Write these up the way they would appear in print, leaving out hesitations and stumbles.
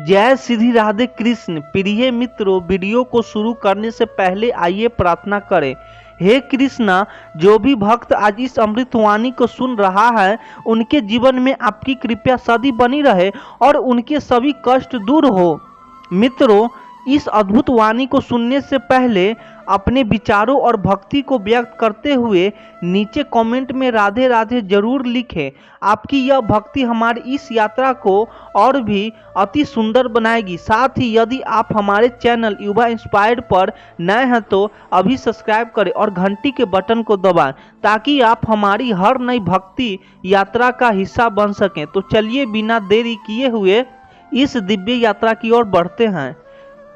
जय श्री राधे कृष्ण। प्रिय मित्रों, वीडियो को शुरू करने से पहले आइए प्रार्थना करें। हे कृष्णा, जो भी भक्त आज इस अमृतवाणी को सुन रहा है उनके जीवन में आपकी कृपा सदी बनी रहे और उनके सभी कष्ट दूर हो। मित्रों, इस अद्भुत वाणी को सुनने से पहले अपने विचारों और भक्ति को व्यक्त करते हुए नीचे कमेंट में राधे राधे जरूर लिखें। आपकी यह भक्ति हमारी इस यात्रा को और भी अति सुंदर बनाएगी। साथ ही यदि आप हमारे चैनल युवा इंस्पायर्ड पर नए हैं तो अभी सब्सक्राइब करें और घंटी के बटन को दबाएं ताकि आप हमारी हर नई भक्ति यात्रा का हिस्सा बन सकें। तो चलिए बिना देरी किए हुए इस दिव्य यात्रा की ओर बढ़ते हैं।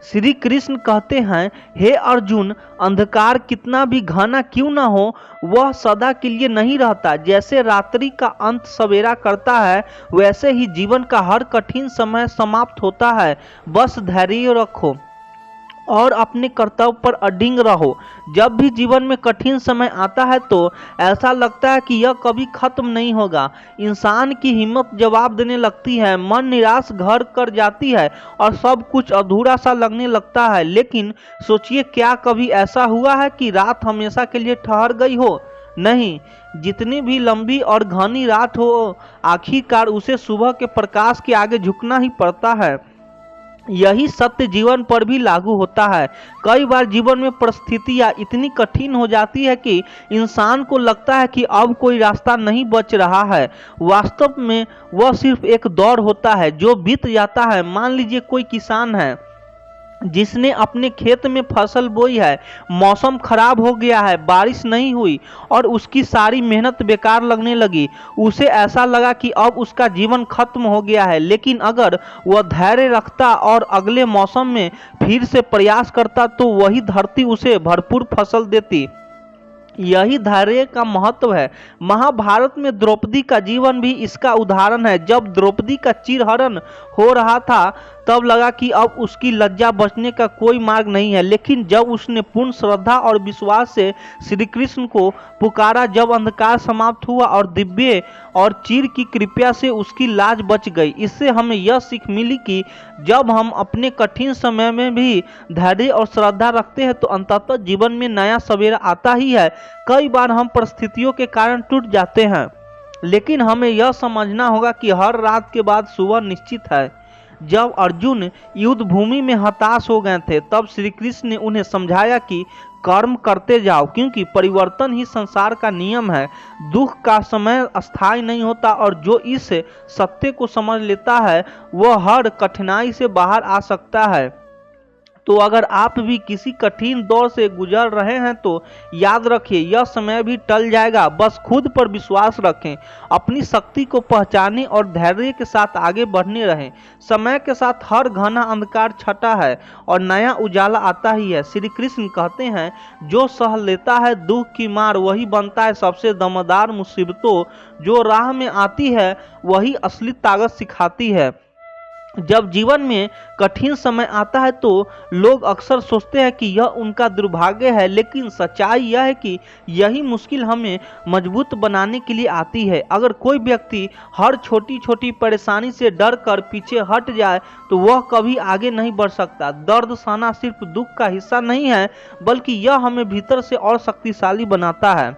श्री कृष्ण कहते हैं, हे अर्जुन, अंधकार कितना भी घना क्यों न हो वह सदा के लिए नहीं रहता। जैसे रात्रि का अंत सवेरा करता है वैसे ही जीवन का हर कठिन समय समाप्त होता है। बस धैर्य रखो और अपने कर्तव्य पर अडिग रहो। जब भी जीवन में कठिन समय आता है तो ऐसा लगता है कि यह कभी खत्म नहीं होगा। इंसान की हिम्मत जवाब देने लगती है, मन निराश घर कर जाती है और सब कुछ अधूरा सा लगने लगता है। लेकिन सोचिए, क्या कभी ऐसा हुआ है कि रात हमेशा के लिए ठहर गई हो? नहीं, जितनी भी लंबी और घनी रात हो आखिरकार उसे सुबह के प्रकाश के आगे झुकना ही पड़ता है। यही सत्य जीवन पर भी लागू होता है। कई बार जीवन में परिस्थितियां इतनी कठिन हो जाती है कि इंसान को लगता है कि अब कोई रास्ता नहीं बच रहा है। वास्तव में वह सिर्फ एक दौर होता है जो बीत जाता है। मान लीजिए कोई किसान है जिसने अपने खेत में फसल बोई है, मौसम खराब हो गया है, बारिश नहीं हुई और उसकी सारी मेहनत बेकार लगने लगी। उसे ऐसा लगा कि अब उसका जीवन खत्म हो गया है। लेकिन अगर वह धैर्य रखता और अगले मौसम में फिर से प्रयास करता तो वही धरती उसे भरपूर फसल देती। यही धैर्य का महत्व है। महाभारत में द्रौपदी का जीवन भी इसका उदाहरण है। जब द्रौपदी का चीरहरण हो रहा था तब लगा कि अब उसकी लज्जा बचने का कोई मार्ग नहीं है। लेकिन जब उसने पूर्ण श्रद्धा और विश्वास से श्री कृष्ण को पुकारा, जब अंधकार समाप्त हुआ और दिव्य और चीर की कृपा से उसकी लाज बच गई। इससे हमें यह सीख मिली कि जब हम अपने कठिन समय में भी धैर्य और श्रद्धा रखते हैं तो अंततः जीवन में नया सवेरा आता ही है। कई बार हम परिस्थितियों के कारण टूट जाते हैं, लेकिन हमें यह समझना होगा कि हर रात के बाद सुबह निश्चित है। जब अर्जुन युद्ध भूमि में हताश हो गए थे तब श्री कृष्ण ने उन्हें समझाया कि कर्म करते जाओ, क्योंकि परिवर्तन ही संसार का नियम है। दुख का समय अस्थायी नहीं होता और जो इस सत्य को समझ लेता है वह हर कठिनाई से बाहर आ सकता है। तो अगर आप भी किसी कठिन दौर से गुजर रहे हैं तो याद रखिए, यह समय भी टल जाएगा। बस खुद पर विश्वास रखें, अपनी शक्ति को पहचानें और धैर्य के साथ आगे बढ़ने रहें। समय के साथ हर घना अंधकार छटा है और नया उजाला आता ही है। श्री कृष्ण कहते हैं, जो सह लेता है दुख की मार वही बनता है सबसे दमदार। मुसीबतों जो राह में आती है वही असली ताकत सिखाती है। जब जीवन में कठिन समय आता है तो लोग अक्सर सोचते हैं कि यह उनका दुर्भाग्य है, लेकिन सच्चाई यह है कि यही मुश्किल हमें मजबूत बनाने के लिए आती है। अगर कोई व्यक्ति हर छोटी छोटी परेशानी से डर कर पीछे हट जाए तो वह कभी आगे नहीं बढ़ सकता। दर्द सहना सिर्फ दुख का हिस्सा नहीं है, बल्कि यह हमें भीतर से और शक्तिशाली बनाता है।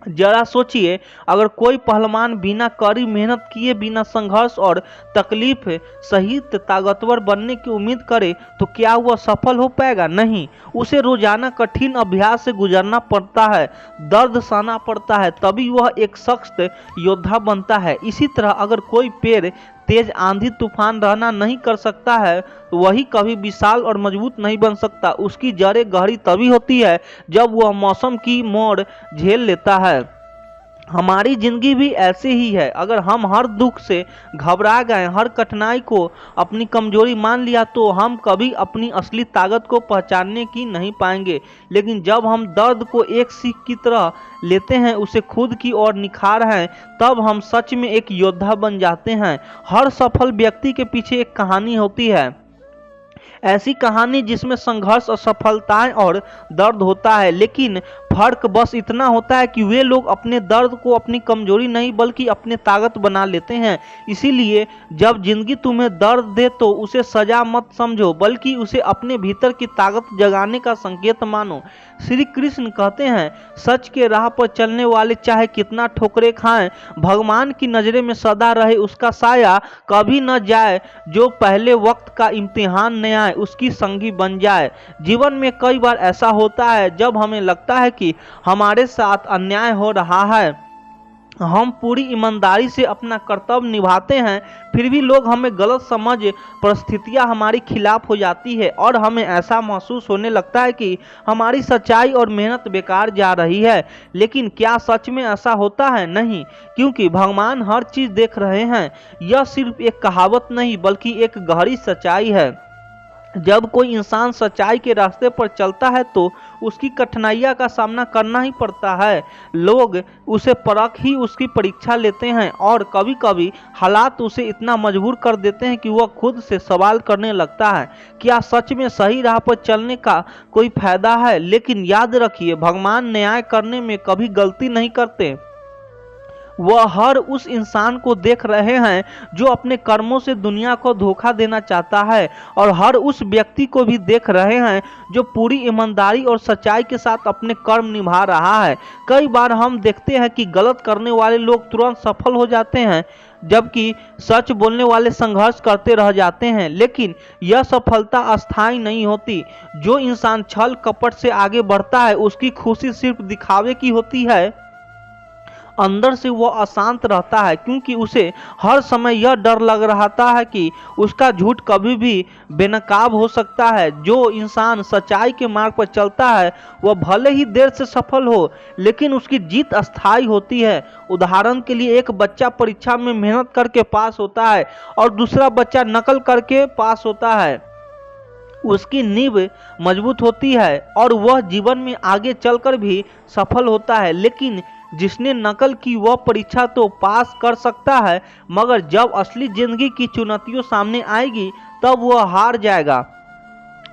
जरा सोचिए, अगर कोई पहलवान बिना कड़ी मेहनत किए, बिना संघर्ष और तकलीफ सहित ताकतवर बनने की उम्मीद करे तो क्या वह सफल हो पाएगा? नहीं, उसे रोजाना कठिन अभ्यास से गुजरना पड़ता है, दर्द सहना पड़ता है, तभी वह एक सख्त योद्धा बनता है। इसी तरह अगर कोई पेड़ तेज आंधी तूफान रहना नहीं कर सकता है तो वही कभी विशाल और मजबूत नहीं बन सकता। उसकी जड़ें गहरी तभी होती है जब वह मौसम की मोड़ झेल लेता है। हमारी जिंदगी भी ऐसे ही है। अगर हम हर दुख से घबरा गए, हर कठिनाई को अपनी कमजोरी मान लिया तो हम कभी अपनी असली ताकत को पहचानने की नहीं पाएंगे। लेकिन जब हम दर्द को एक सीख की तरह लेते हैं, उसे खुद की ओर निखार हैं, तब हम सच में एक योद्धा बन जाते हैं। हर सफल व्यक्ति के पीछे एक कहानी होती है, ऐसी कहानी जिसमें संघर्ष, असफलताएं और दर्द होता है। लेकिन फर्क बस इतना होता है कि वे लोग अपने दर्द को अपनी कमजोरी नहीं बल्कि अपनी ताकत बना लेते हैं। इसीलिए जब जिंदगी तुम्हें दर्द दे तो उसे सजा मत समझो बल्कि उसे अपने भीतर की ताकत जगाने का संकेत मानो। श्री कृष्ण कहते हैं, सच के राह पर चलने वाले चाहे कितना ठोकरे खाएं, भगवान की नजरें में सदा रहे उसका साया कभी न जाए। जो पहले वक्त का इम्तिहान न आए उसकी संगी बन जाए। जीवन में कई बार ऐसा होता है जब हमें लगता है कि हमारे साथ अन्याय हो रहा है, हम पूरी ईमानदारी से अपना कर्तव्य निभाते हैं, फिर भी लोग हमें गलत समझ, परिस्थितियां हमारे खिलाफ हो जाती है और हमें ऐसा महसूस होने लगता है कि हमारी सच्चाई और मेहनत बेकार जा रही है। लेकिन क्या सच में ऐसा होता है? नहीं, क्योंकि भगवान हर चीज देख रहे हैं। यह सिर्फ एक कहावत नहीं बल्कि एक गहरी सच्चाई है। जब कोई इंसान सच्चाई के रास्ते पर चलता है तो उसकी कठिनाइयों का सामना करना ही पड़ता है। लोग उसे परख ही उसकी परीक्षा लेते हैं और कभी कभी हालात उसे इतना मजबूर कर देते हैं कि वह खुद से सवाल करने लगता है, क्या सच में सही राह पर चलने का कोई फायदा है? लेकिन याद रखिए, भगवान न्याय करने में कभी गलती नहीं करते। वह हर उस इंसान को देख रहे हैं जो अपने कर्मों से दुनिया को धोखा देना चाहता है और हर उस व्यक्ति को भी देख रहे हैं जो पूरी ईमानदारी और सच्चाई के साथ अपने कर्म निभा रहा है। कई बार हम देखते हैं कि गलत करने वाले लोग तुरंत सफल हो जाते हैं जबकि सच बोलने वाले संघर्ष करते रह जाते हैं, लेकिन यह सफलता अस्थायी नहीं होती। जो इंसान छल कपट से आगे बढ़ता है उसकी खुशी सिर्फ दिखावे की होती है, अंदर से वह अशांत रहता है क्योंकि उसे हर समय यह डर लग रहा है कि उसका झूठ कभी भी बेनकाब हो सकता है। जो इंसान सच्चाई के मार्ग पर चलता है वह भले ही देर से सफल हो लेकिन उसकी जीत अस्थायी होती है। उदाहरण के लिए, एक बच्चा परीक्षा में मेहनत करके पास होता है और दूसरा बच्चा नकल करके पास होता है। उसकी नींव मजबूत होती है और वह जीवन में आगे चलकर भी सफल होता है, लेकिन जिसने नकल की वह परीक्षा तो पास कर सकता है मगर जब असली जिंदगी की चुनौतियों सामने आएगी तब वह हार जाएगा।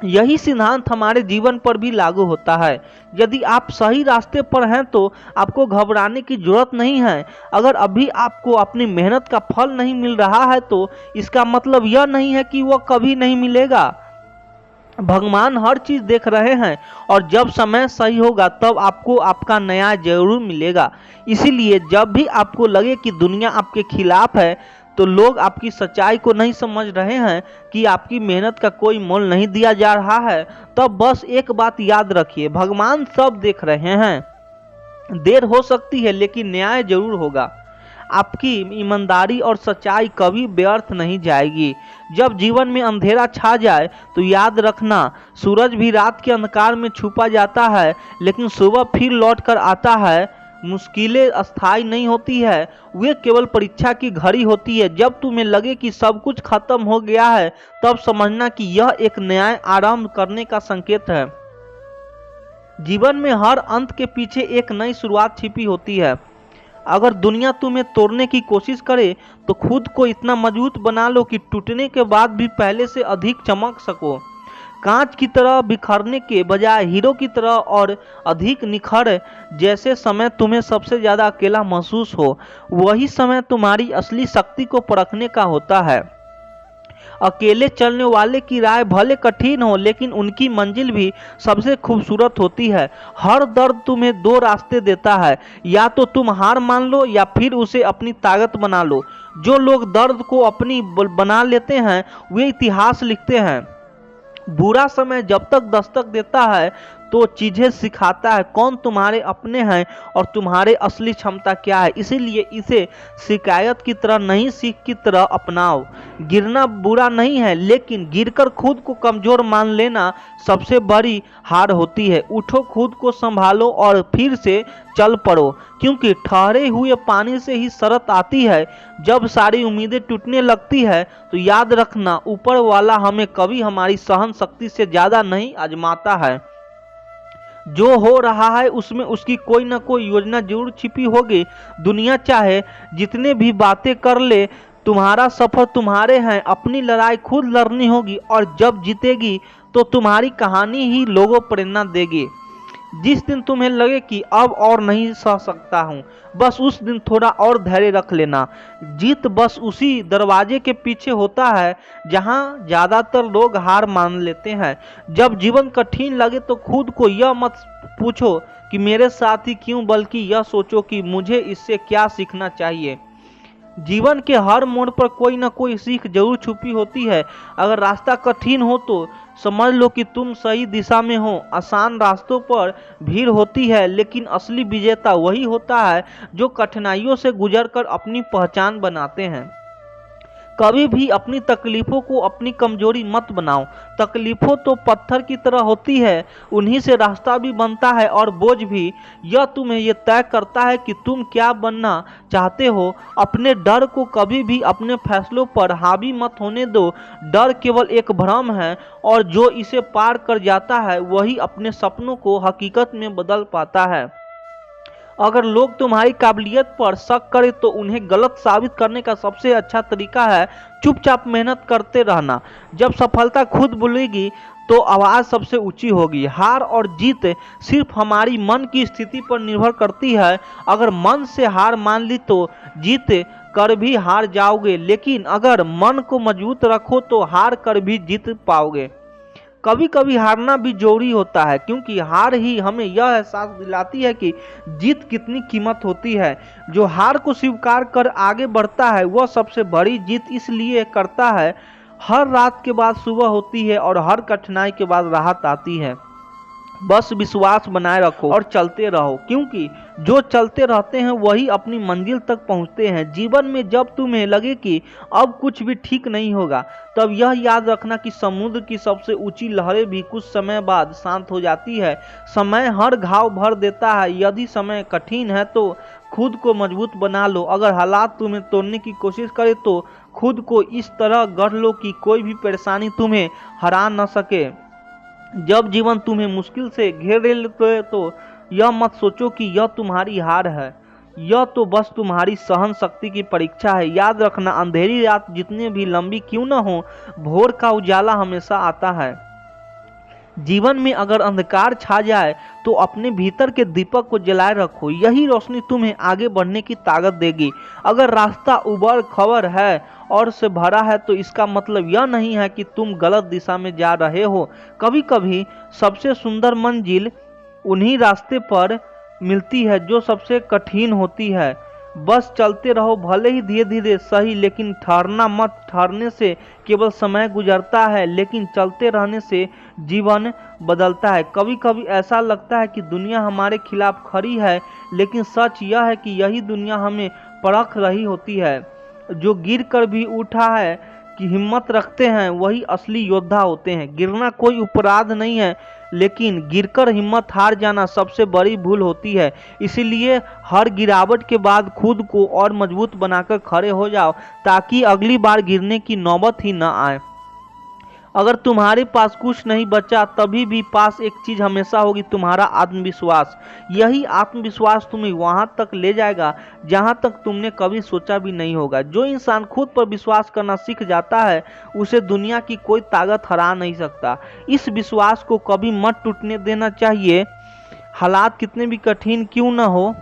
यही सिद्धांत हमारे जीवन पर भी लागू होता है। यदि आप सही रास्ते पर हैं तो आपको घबराने की जरूरत नहीं है। अगर अभी आपको अपनी मेहनत का फल नहीं मिल रहा है तो इसका मतलब यह नहीं है कि वह कभी नहीं मिलेगा। भगवान हर चीज देख रहे हैं और जब समय सही होगा तब आपको आपका न्याय जरूर मिलेगा। इसीलिए जब भी आपको लगे कि दुनिया आपके खिलाफ है तो लोग आपकी सच्चाई को नहीं समझ रहे हैं कि आपकी मेहनत का कोई मोल नहीं दिया जा रहा है, तब बस एक बात याद रखिए, भगवान सब देख रहे हैं। देर हो सकती है लेकिन न्याय जरूर होगा। आपकी ईमानदारी और सच्चाई कभी व्यर्थ नहीं जाएगी। जब जीवन में अंधेरा छा जाए तो याद रखना, सूरज भी रात के अंधकार में छुपा जाता है लेकिन सुबह फिर लौट कर आता है। मुश्किलें अस्थायी नहीं होती है, वे केवल परीक्षा की घड़ी होती है। जब तुम्हें लगे कि सब कुछ खत्म हो गया है तब समझना कि यह एक नया आरंभ करने का संकेत है। जीवन में हर अंत के पीछे एक नई शुरुआत छिपी होती है। अगर दुनिया तुम्हें तोड़ने की कोशिश करे तो खुद को इतना मजबूत बना लो कि टूटने के बाद भी पहले से अधिक चमक सको। कांच की तरह बिखरने के बजाय हीरो की तरह और अधिक निखर। जैसे समय तुम्हें सबसे ज्यादा अकेला महसूस हो वही समय तुम्हारी असली शक्ति को परखने का होता है। अकेले चलने वाले की राह भले कठिन हो लेकिन उनकी मंजिल भी सबसे खूबसूरत होती है। हर दर्द तुम्हें दो रास्ते देता है, या तो तुम हार मान लो या फिर उसे अपनी ताकत बना लो। जो लोग दर्द को अपनी बना लेते हैं वे इतिहास लिखते हैं। बुरा समय जब तक दस्तक देता है तो चीजें सिखाता है कौन तुम्हारे अपने हैं और तुम्हारे असली क्षमता क्या है। इसीलिए इसे शिकायत की तरह नहीं, सीख की तरह अपनाओ। गिरना बुरा नहीं है लेकिन गिरकर खुद को कमजोर मान लेना सबसे बड़ी हार होती है। उठो, खुद को संभालो और फिर से चल पड़ो, क्योंकि ठहरे हुए पानी से ही शरत आती है। जब सारी उम्मीदें टूटने लगती है तो याद रखना, ऊपर वाला हमें कभी हमारी सहन शक्ति से ज्यादा नहीं आजमाता है। जो हो रहा है उसमें उसकी कोई ना कोई योजना जरूर छिपी होगी। दुनिया चाहे जितने भी बातें कर ले, तुम्हारा सफर तुम्हारे हैं। अपनी लड़ाई खुद लड़नी होगी और जब जीतेगी तो तुम्हारी कहानी ही लोगों प्रेरणा देगी। जिस दिन तुम्हें लगे कि अब और नहीं सह सकता हूँ, बस उस दिन थोड़ा और धैर्य रख लेना। जीत बस उसी दरवाजे के पीछे होता है जहाँ ज़्यादातर लोग हार मान लेते हैं। जब जीवन कठिन लगे तो खुद को यह मत पूछो कि मेरे साथ ही क्यों, बल्कि यह सोचो कि मुझे इससे क्या सीखना चाहिए। जीवन के हर मोड़ पर कोई ना कोई सीख जरूर छुपी होती है। अगर रास्ता कठिन हो तो समझ लो कि तुम सही दिशा में हो। आसान रास्तों पर भीड़ होती है, लेकिन असली विजेता वही होता है जो कठिनाइयों से गुजरकर अपनी पहचान बनाते हैं। कभी भी अपनी तकलीफों को अपनी कमजोरी मत बनाओ। तकलीफों तो पत्थर की तरह होती है, उन्हीं से रास्ता भी बनता है और बोझ भी। यह तुम्हें यह तय करता है कि तुम क्या बनना चाहते हो। अपने डर को कभी भी अपने फैसलों पर हावी मत होने दो। डर केवल एक भ्रम है और जो इसे पार कर जाता है वही अपने सपनों को हकीकत में बदल पाता है। अगर लोग तुम्हारी काबिलियत पर शक करें तो उन्हें गलत साबित करने का सबसे अच्छा तरीका है चुपचाप मेहनत करते रहना। जब सफलता खुद बोलेगी तो आवाज़ सबसे ऊंची होगी। हार और जीत सिर्फ हमारी मन की स्थिति पर निर्भर करती है। अगर मन से हार मान ली तो जीत कर भी हार जाओगे, लेकिन अगर मन को मजबूत रखो तो हार कर भी जीत पाओगे। कभी कभी हारना भी जरूरी होता है, क्योंकि हार ही हमें यह एहसास दिलाती है कि जीत कितनी कीमत होती है। जो हार को स्वीकार कर आगे बढ़ता है वह सबसे बड़ी जीत इसलिए करता है। हर रात के बाद सुबह होती है और हर कठिनाई के बाद राहत आती है। बस विश्वास बनाए रखो और चलते रहो, क्योंकि जो चलते रहते हैं वही अपनी मंजिल तक पहुंचते हैं। जीवन में जब तुम्हें लगे कि अब कुछ भी ठीक नहीं होगा, तब यह याद रखना कि समुद्र की सबसे ऊंची लहरें भी कुछ समय बाद शांत हो जाती है। समय हर घाव भर देता है। यदि समय कठिन है तो खुद को मजबूत बना लो। अगर हालात तुम्हें तोड़ने की कोशिश करे तो खुद को इस तरह गढ़ लो कि कोई भी परेशानी तुम्हें हरा न सके। जब जीवन तुम्हें मुश्किल से घेर ले तो यह मत सोचो कि यह तुम्हारी हार है, यह तो बस तुम्हारी सहन शक्ति की परीक्षा है। याद रखना, अंधेरी रात जितनी भी लंबी क्यों न हो, भोर का उजाला हमेशा आता है। जीवन में अगर अंधकार छा जाए तो अपने भीतर के दीपक को जलाए रखो, यही रोशनी तुम्हें आगे बढ़ने की ताकत देगी। अगर रास्ता उबड़ खबर है और से भरा है तो इसका मतलब यह नहीं है कि तुम गलत दिशा में जा रहे हो। कभी कभी सबसे सुंदर मंजिल उन्हीं रास्ते पर मिलती है जो सबसे कठिन होती है। बस चलते रहो, भले ही धीरे धीरे सही, लेकिन ठहरना मत। ठहरने से केवल समय गुजरता है, लेकिन चलते रहने से जीवन बदलता है। कभी कभी ऐसा लगता है कि दुनिया हमारे खिलाफ खड़ी है, लेकिन सच यह है कि यही दुनिया हमें परख रही होती है। जो गिर कर भी उठा है कि हिम्मत रखते हैं वही असली योद्धा होते हैं। गिरना कोई अपराध नहीं है, लेकिन गिरकर हिम्मत हार जाना सबसे बड़ी भूल होती है। इसीलिए हर गिरावट के बाद खुद को और मजबूत बनाकर खड़े हो जाओ, ताकि अगली बार गिरने की नौबत ही न आए। अगर तुम्हारे पास कुछ नहीं बचा, तभी भी पास एक चीज हमेशा होगी, तुम्हारा आत्मविश्वास। यही आत्मविश्वास तुम्हें वहां तक ले जाएगा जहां तक तुमने कभी सोचा भी नहीं होगा। जो इंसान खुद पर विश्वास करना सीख जाता है उसे दुनिया की कोई ताकत हरा नहीं सकता। इस विश्वास को कभी मत टूटने देना चाहिए, हालात कितने भी कठिन क्यों न हो।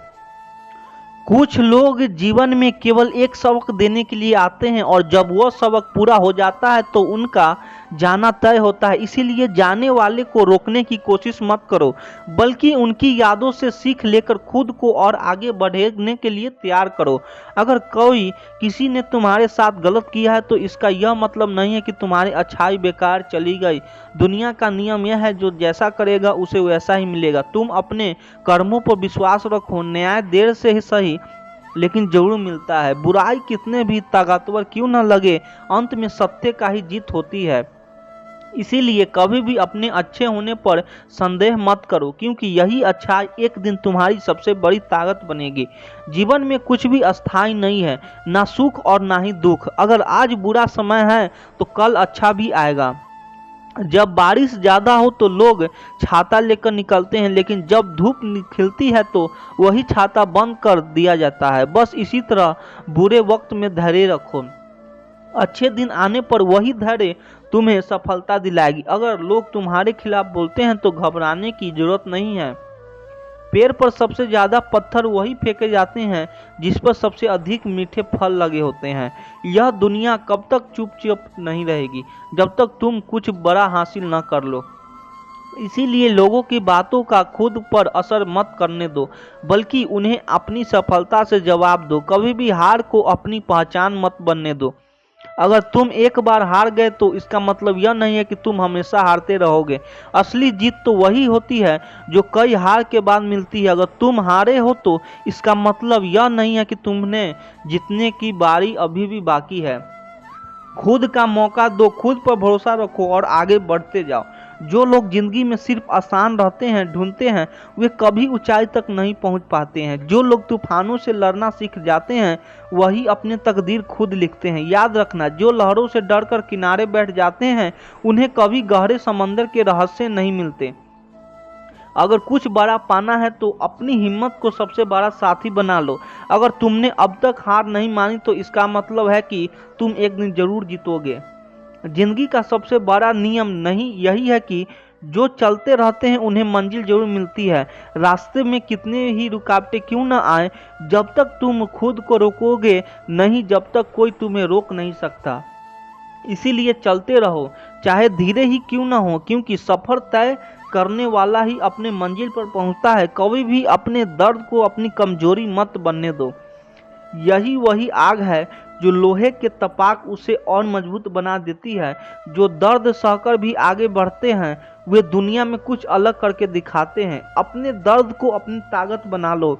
कुछ लोग जीवन में केवल एक सबक देने के लिए आते हैं और जब वह सबक पूरा हो जाता है तो उनका जाना तय होता है। इसीलिए जाने वाले को रोकने की कोशिश मत करो, बल्कि उनकी यादों से सीख लेकर खुद को और आगे बढ़ने के लिए तैयार करो। अगर कोई किसी ने तुम्हारे साथ गलत किया है तो इसका यह मतलब नहीं है कि तुम्हारी अच्छाई बेकार चली गई। दुनिया का नियम यह है, जो जैसा करेगा उसे वैसा ही मिलेगा। तुम अपने कर्मों पर विश्वास रखो, न्याय देर से ही सही लेकिन जरूर मिलता है। बुराई कितने भी ताकतवर क्यों न लगे, अंत में सत्य का ही जीत होती है। इसीलिए कभी भी अपने अच्छे होने पर संदेह मत करो, क्योंकि यही अच्छाई एक दिन तुम्हारी सबसे बड़ी ताकत बनेगी। जीवन में कुछ भी अस्थायी नहीं है, ना सुख और ना ही दुख। अगर आज बुरा समय है तो कल अच्छा भी आएगा। जब बारिश ज़्यादा हो तो लोग छाता लेकर निकलते हैं, लेकिन जब धूप खिलती है तो वही छाता बंद कर दिया जाता है। बस इसी तरह बुरे वक्त में धैर्य रखो, अच्छे दिन आने पर वही धैर्य तुम्हें सफलता दिलाएगी। अगर लोग तुम्हारे खिलाफ बोलते हैं तो घबराने की जरूरत नहीं है। पेड़ पर सबसे ज़्यादा पत्थर वही फेंके जाते हैं जिस पर सबसे अधिक मीठे फल लगे होते हैं। यह दुनिया कब तक चुपचाप नहीं रहेगी जब तक तुम कुछ बड़ा हासिल न कर लो। इसीलिए लोगों की बातों का खुद पर असर मत करने दो, बल्कि उन्हें अपनी सफलता से जवाब दो। कभी भी हार को अपनी पहचान मत बनने दो। अगर तुम एक बार हार गए तो इसका मतलब यह नहीं है कि तुम हमेशा हारते रहोगे। असली जीत तो वही होती है जो कई हार के बाद मिलती है। अगर तुम हारे हो तो इसका मतलब यह नहीं है कि तुमने जीतने की बारी अभी भी बाकी है। खुद का मौका दो, खुद पर भरोसा रखो और आगे बढ़ते जाओ। जो लोग जिंदगी में सिर्फ आसान रहते हैं ढूंढते हैं, वे कभी ऊंचाई तक नहीं पहुंच पाते हैं। जो लोग तूफानों से लड़ना सीख जाते हैं वही अपने तकदीर खुद लिखते हैं। याद रखना, जो लहरों से डरकर किनारे बैठ जाते हैं उन्हें कभी गहरे समंदर के रहस्य नहीं मिलते। अगर कुछ बड़ा पाना है तो अपनी हिम्मत को सबसे बड़ा साथी बना लो। अगर तुमने अब तक हार नहीं मानी तो इसका मतलब है कि तुम एक दिन जरूर जीतोगे। जिंदगी का सबसे बड़ा नियम नहीं यही है कि जो चलते रहते हैं उन्हें मंजिल जरूर मिलती है। रास्ते में कितने ही रुकावटें क्यों न आए, जब तक तुम खुद को रोकोगे नहीं, जब तक कोई तुम्हें रोक नहीं सकता। इसीलिए चलते रहो, चाहे धीरे ही क्यों न हो, क्योंकि सफर तय करने वाला ही अपने मंजिल पर पहुंचता है। कभी भी अपने दर्द को अपनी कमजोरी मत बनने दो। यही वही आग है जो लोहे के तपाक उसे और मजबूत बना देती है। जो दर्द सहकर भी आगे बढ़ते हैं वे दुनिया में कुछ अलग करके दिखाते हैं। अपने दर्द को अपनी ताकत बना लो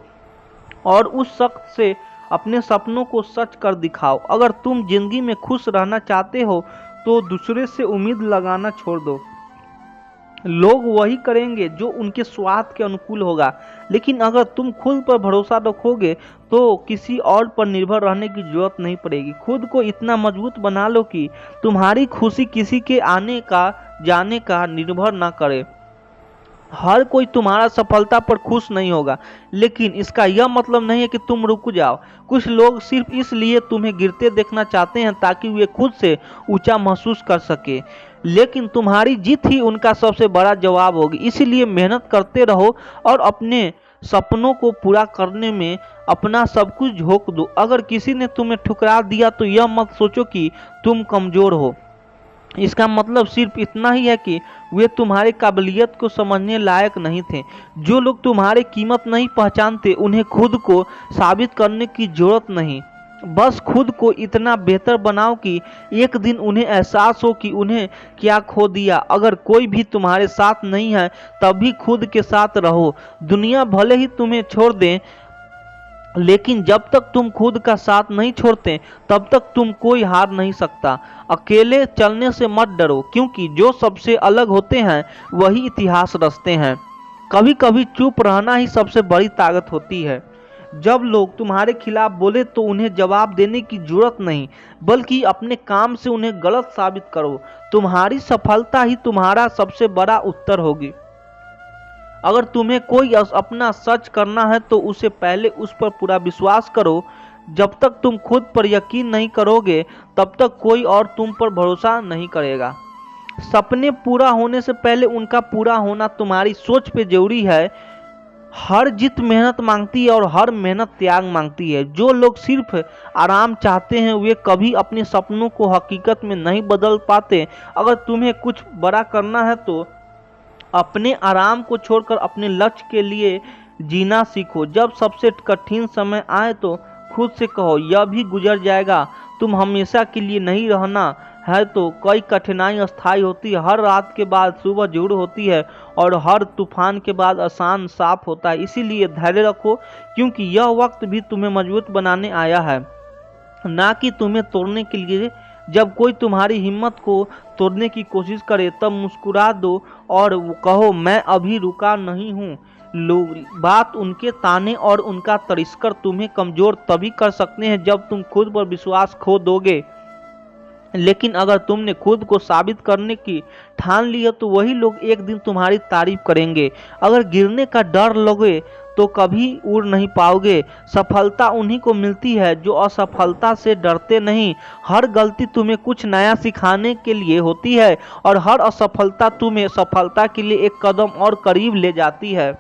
और उस शख्स से अपने सपनों को सच कर दिखाओ। अगर तुम जिंदगी में खुश रहना चाहते हो तो दूसरे से उम्मीद लगाना छोड़ दो। लोग वही करेंगे जो उनके स्वार्थ के अनुकूल होगा, लेकिन अगर तुम खुद पर भरोसा रखोगे तो किसी और पर निर्भर रहने की जरूरत नहीं पड़ेगी। खुद को इतना मजबूत बना लो कि तुम्हारी खुशी किसी के आने का जाने का निर्भर ना करे। हर कोई तुम्हारा सफलता पर खुश नहीं होगा, लेकिन इसका यह मतलब नहीं है कि तुम रुक जाओ। कुछ लोग सिर्फ इसलिए तुम्हें गिरते देखना चाहते हैं ताकि वे खुद से ऊंचा महसूस कर सके, लेकिन तुम्हारी जीत ही उनका सबसे बड़ा जवाब होगी। इसलिए मेहनत करते रहो और अपने सपनों को पूरा करने में अपना सब कुछ झोंक दो। अगर किसी ने तुम्हें ठुकरा दिया तो यह मत सोचो कि तुम कमजोर हो। इसका मतलब सिर्फ इतना ही है कि वे तुम्हारी काबिलियत को समझने लायक नहीं थे। जो लोग तुम्हारी कीमत नहीं पहचानते उन्हें खुद को साबित करने की जरूरत नहीं। बस खुद को इतना बेहतर बनाओ कि एक दिन उन्हें एहसास हो कि उन्हें क्या खो दिया। अगर कोई भी तुम्हारे साथ नहीं है तब भी खुद के साथ रहो। दुनिया भले ही तुम्हें छोड़ दे, लेकिन जब तक तुम खुद का साथ नहीं छोड़ते तब तक तुम कोई हार नहीं सकता। अकेले चलने से मत डरो, क्योंकि जो सबसे अलग होते हैं वही इतिहास रचते हैं। कभी कभी चुप रहना ही सबसे बड़ी ताकत होती है। जब लोग तुम्हारे खिलाफ बोले तो उन्हें जवाब देने की जरूरत नहीं, बल्कि अपने काम से उन्हें गलत साबित करो। तुम्हारी सफलता ही तुम्हारा सबसे बड़ा उत्तर होगी। अगर तुम्हें कोई अपना सच करना है तो उसे पहले उस पर पूरा विश्वास करो। जब तक तुम खुद पर यकीन नहीं करोगे तब तक कोई और तुम पर भरोसा नहीं करेगा। सपने पूरा होने से पहले उनका पूरा होना तुम्हारी सोच पे जरूरी है। हर जीत मेहनत मांगती है और हर मेहनत त्याग मांगती है। जो लोग सिर्फ आराम चाहते हैं वे कभी अपने सपनों को हकीकत में नहीं बदल पाते। अगर तुम्हें कुछ बड़ा करना है तो अपने आराम को छोड़कर अपने लक्ष्य के लिए जीना सीखो। जब सबसे कठिन समय आए तो खुद से कहो यह भी गुजर जाएगा। तुम हमेशा के लिए नहीं रहना है तो कई कठिनाई अस्थायी होती है। हर रात के बाद सुबह जरूर होती है और हर तूफान के बाद आसमान साफ होता है। इसीलिए धैर्य रखो, क्योंकि यह वक्त भी तुम्हें मजबूत बनाने आया है, ना कि तुम्हें तोड़ने के लिए। जब कोई तुम्हारी हिम्मत को तोड़ने की कोशिश करे तब मुस्कुरा दो और कहो मैं अभी रुका नहीं हूँ। बात उनके ताने और उनका तिरस्कार तुम्हें कमजोर तभी कर सकते हैं जब तुम खुद पर विश्वास खो दोगे। लेकिन अगर तुमने खुद को साबित करने की ठान ली है तो वही लोग एक दिन तुम्हारी तारीफ करेंगे। अगर गिरने का डर लगे तो कभी उड़ नहीं पाओगे। सफलता उन्हीं को मिलती है जो असफलता से डरते नहीं। हर गलती तुम्हें कुछ नया सिखाने के लिए होती है और हर असफलता तुम्हें सफलता के लिए एक कदम और करीब ले जाती है।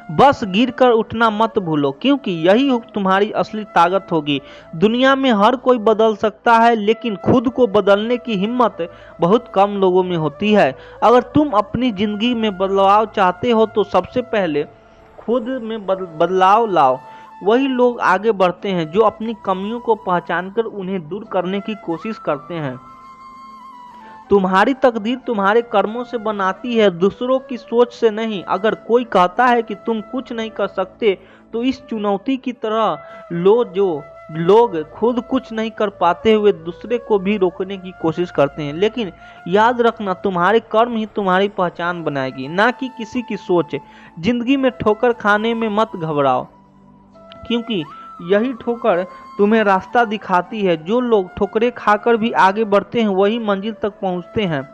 बस गिरकर उठना मत भूलो, क्योंकि यही तुम्हारी असली ताकत होगी। दुनिया में हर कोई बदल सकता है, लेकिन खुद को बदलने की हिम्मत बहुत कम लोगों में होती है। अगर तुम अपनी जिंदगी में बदलाव चाहते हो तो सबसे पहले खुद में बदलाव लाओ। वही लोग आगे बढ़ते हैं जो अपनी कमियों को पहचानकर उन्हें दूर करने की कोशिश करते हैं। तुम्हारी तकदीर तुम्हारे कर्मों से बनाती है, दूसरों की सोच से नहीं। अगर कोई कहता है कि तुम कुछ नहीं कर सकते, तो इस चुनौती की तरह लो जो लोग खुद कुछ नहीं कर पाते हुए दूसरे को भी रोकने की कोशिश करते हैं। लेकिन याद रखना, तुम्हारे कर्म ही तुम्हारी पहचान बनाएगी, ना कि किसी की सोच। जिंदगी में ठोकर खाने में मत घबराओ, क्योंकि यही ठोकर तुम्हें रास्ता दिखाती है। जो लोग ठोकरें खाकर भी आगे बढ़ते हैं वही मंजिल तक पहुंचते हैं।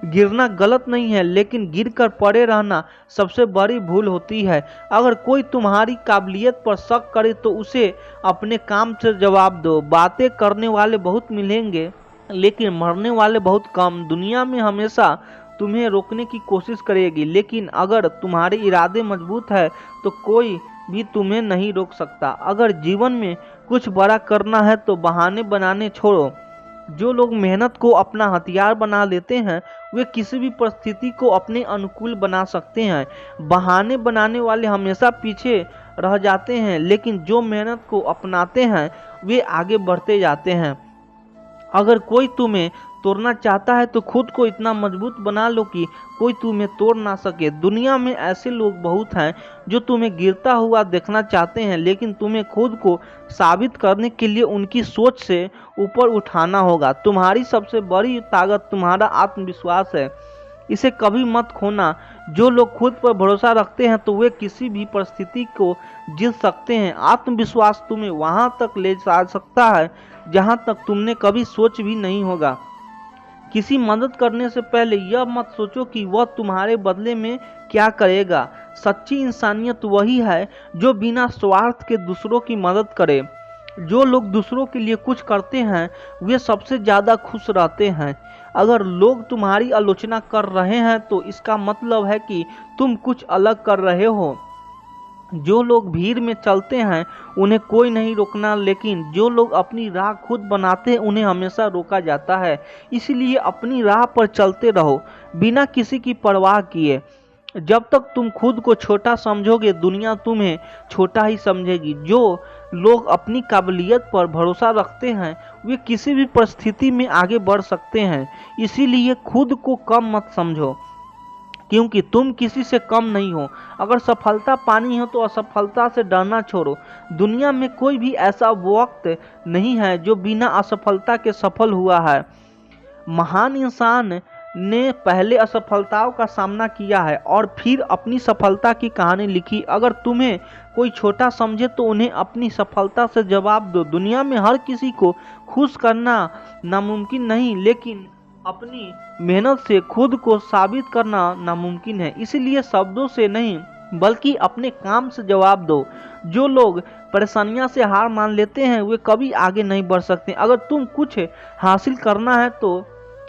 गिरना गलत नहीं है, लेकिन गिरकर पड़े रहना सबसे बड़ी भूल होती है। अगर कोई तुम्हारी काबिलियत पर शक करे तो उसे अपने काम से जवाब दो। बातें करने वाले बहुत मिलेंगे, लेकिन मरने वाले बहुत कम। दुनिया में हमेशा तुम्हें रोकने की कोशिश करेगी, लेकिन अगर तुम्हारे इरादे मजबूत है तो कोई भी तुम्हें नहीं रोक सकता। अगर जीवन में कुछ बड़ा करना है तो बहाने बनाने छोड़ो। जो लोग मेहनत को अपना हथियार बना लेते हैं वे किसी भी परिस्थिति को अपने अनुकूल बना सकते हैं। बहाने बनाने वाले हमेशा पीछे रह जाते हैं, लेकिन जो मेहनत को अपनाते हैं वे आगे बढ़ते जाते हैं। अगर कोई तुम्हें तोड़ना चाहता है तो खुद को इतना मजबूत बना लो कि कोई तुम्हें तोड़ ना सके। दुनिया में ऐसे लोग बहुत हैं जो तुम्हें गिरता हुआ देखना चाहते हैं, लेकिन तुम्हें खुद को साबित करने के लिए उनकी सोच से ऊपर उठाना होगा। तुम्हारी सबसे बड़ी ताकत तुम्हारा आत्मविश्वास है, इसे कभी मत खोना। जो लोग खुद पर भरोसा रखते हैं तो वे किसी भी परिस्थिति को जीत सकते हैं। आत्मविश्वास तुम्हें वहां तक ले जा सकता है जहां तक तुमने कभी सोच भी नहीं होगा। किसी मदद करने से पहले यह मत सोचो कि वह तुम्हारे बदले में क्या करेगा। सच्ची इंसानियत वही है जो बिना स्वार्थ के दूसरों की मदद करे। जो लोग दूसरों के लिए कुछ करते हैं वे सबसे ज़्यादा खुश रहते हैं। अगर लोग तुम्हारी आलोचना कर रहे हैं तो इसका मतलब है कि तुम कुछ अलग कर रहे हो। जो लोग भीड़ में चलते हैं उन्हें कोई नहीं रोकना, लेकिन जो लोग अपनी राह खुद बनाते हैं उन्हें हमेशा रोका जाता है। इसलिए अपनी राह पर चलते रहो बिना किसी की परवाह किए। जब तक तुम खुद को छोटा समझोगे दुनिया तुम्हें छोटा ही समझेगी। जो लोग अपनी काबिलियत पर भरोसा रखते हैं वे किसी भी परिस्थिति में आगे बढ़ सकते हैं। इसीलिए खुद को कम मत समझो, क्योंकि तुम किसी से कम नहीं हो। अगर सफलता पानी हो तो असफलता से डरना छोड़ो। दुनिया में कोई भी ऐसा वक्त नहीं है जो बिना असफलता के सफल हुआ है। महान इंसान ने पहले असफलताओं का सामना किया है और फिर अपनी सफलता की कहानी लिखी। अगर तुम्हें कोई छोटा समझे तो उन्हें अपनी सफलता से जवाब दो। दुनिया में हर किसी को खुश करना नामुमकिन नहीं, लेकिन अपनी मेहनत से खुद को साबित करना नामुमकिन है। इसलिए शब्दों से नहीं बल्कि अपने काम से जवाब दो। जो लोग परेशानियां से हार मान लेते हैं वे कभी आगे नहीं बढ़ सकते। अगर तुम कुछ हासिल करना है तो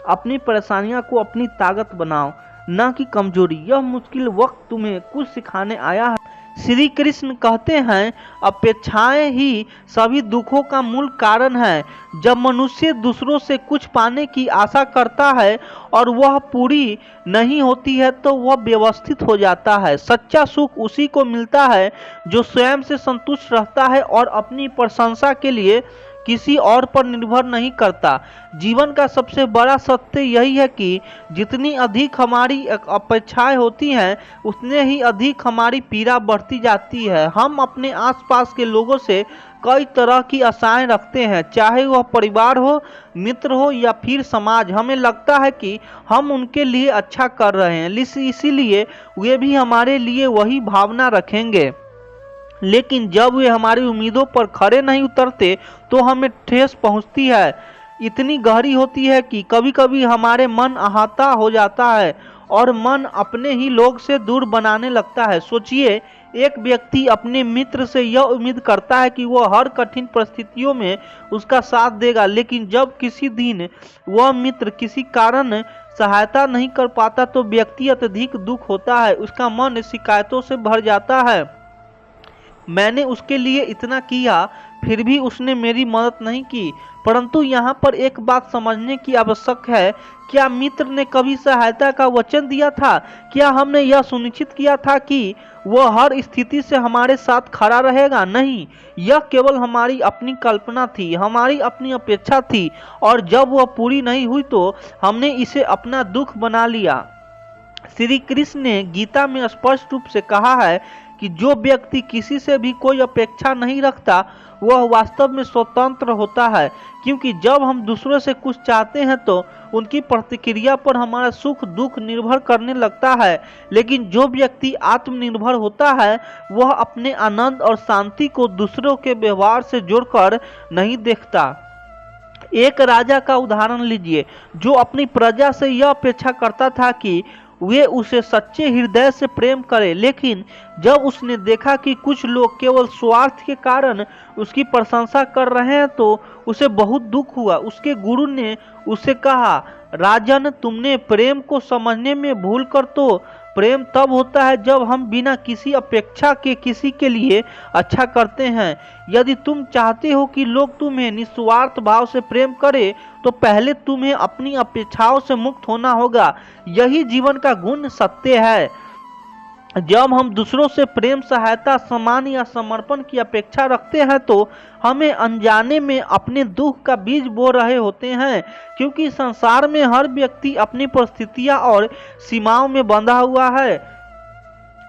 अपनी परेशानियां को अपनी ताकत बनाओ, ना कि कमजोरी। यह मुश्किल वक्त तुम्हें कुछ सिखाने आया है। श्री कृष्ण कहते हैं, अपेक्षाएं ही सभी दुखों का मूल कारण है। जब मनुष्य दूसरों से कुछ पाने की आशा करता है और वह पूरी नहीं होती है तो वह व्यवस्थित हो जाता है। सच्चा सुख उसी को मिलता है जो स्वयं से संतुष्ट रहता है और अपनी प्रशंसा के लिए किसी और पर निर्भर नहीं करता। जीवन का सबसे बड़ा सत्य यही है कि जितनी अधिक हमारी अपेक्षाएं होती हैं उतने ही अधिक हमारी पीड़ा बढ़ती जाती है। हम अपने आसपास के लोगों से कई तरह की आशाएं रखते हैं, चाहे वह परिवार हो, मित्र हो या फिर समाज। हमें लगता है कि हम उनके लिए अच्छा कर रहे हैं, इसीलिए वे भी हमारे लिए वही भावना रखेंगे। लेकिन जब वे हमारी उम्मीदों पर खरे नहीं उतरते तो हमें ठेस पहुंचती है। इतनी गहरी होती है कि कभी कभी हमारे मन आहता हो जाता है और मन अपने ही लोग से दूर बनाने लगता है। सोचिए, एक व्यक्ति अपने मित्र से यह उम्मीद करता है कि वह हर कठिन परिस्थितियों में उसका साथ देगा, लेकिन जब किसी दिन वह मित्र किसी कारण सहायता नहीं कर पाता तो व्यक्ति अत्यधिक दुख होता है, उसका मन शिकायतों से भर जाता है। मैंने उसके लिए इतना किया फिर भी उसने मेरी मदद नहीं की। परंतु यहाँ पर एक बात समझने की आवश्यक है, क्या मित्र ने कभी सहायता का वचन दिया था? क्या हमने यह सुनिश्चित किया था कि वह हर स्थिति से हमारे साथ खड़ा रहेगा? नहीं, यह केवल हमारी अपनी कल्पना थी, हमारी अपनी अपेक्षा थी, और जब वह पूरी नहीं हुई तो हमने इसे अपना दुख बना लिया। श्री कृष्ण ने गीता में स्पष्ट रूप से कहा है कि जो व्यक्ति किसी से भी कोई अपेक्षा नहीं रखता वह वास्तव में स्वतंत्र होता है, क्योंकि जब हम दूसरों से कुछ चाहते हैं तो उनकी प्रतिक्रिया पर हमारा सुख दुख निर्भर करने लगता है। लेकिन जो व्यक्ति आत्मनिर्भर होता है वह अपने आनंद और शांति को दूसरों के व्यवहार से जोड़कर नहीं देखता। एक राजा का उदाहरण लीजिए जो अपनी प्रजा से यह अपेक्षा करता था कि वे उसे सच्चे हृदय से प्रेम करें, लेकिन जब उसने देखा कि कुछ लोग केवल स्वार्थ के कारण उसकी प्रशंसा कर रहे हैं तो उसे बहुत दुख हुआ। उसके गुरु ने उसे कहा, राजन, तुमने प्रेम को समझने में भूल कर तो प्रेम तब होता है जब हम बिना किसी अपेक्षा के किसी के लिए अच्छा करते हैं। यदि तुम चाहते हो कि लोग तुम्हें निस्वार्थ भाव से प्रेम करें तो पहले तुम्हें अपनी अपेक्षाओं से मुक्त होना होगा। यही जीवन का गुण सत्य है। जब हम दूसरों से प्रेम, सहायता, सम्मान या समर्पण की अपेक्षा रखते हैं तो हमें अनजाने में अपने दुख का बीज बो रहे होते हैं, क्योंकि संसार में हर व्यक्ति अपनी परिस्थितियां और सीमाओं में बंधा हुआ है।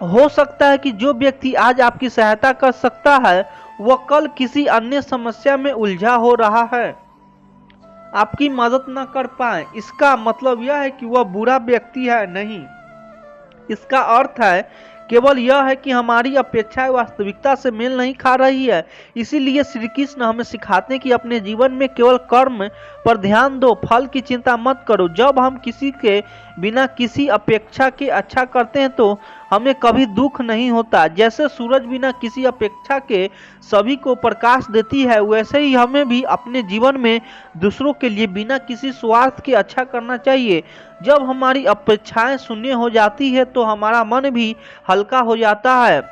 हो सकता है कि जो व्यक्ति आज आपकी सहायता कर सकता है वह कल किसी अन्य समस्या में उलझा हो रहा है, आपकी मदद न कर पाए। इसका मतलब यह है कि वह बुरा व्यक्ति है? नहीं, इसका अर्थ है केवल यह है कि हमारी अपेक्षाएं वास्तविकता से मेल नहीं खा रही है। इसीलिए श्री कृष्ण हमें सिखाते हैं कि अपने जीवन में केवल कर्म पर ध्यान दो, फल की चिंता मत करो। जब हम किसी के बिना किसी अपेक्षा के अच्छा करते हैं तो हमें कभी दुख नहीं होता। जैसे सूरज बिना किसी अपेक्षा के सभी को प्रकाश देती है, वैसे ही हमें भी अपने जीवन में दूसरों के लिए बिना किसी स्वार्थ के अच्छा करना चाहिए। जब हमारी अपेक्षाएं शून्य हो जाती है तो हमारा मन भी हल्का हो जाता है,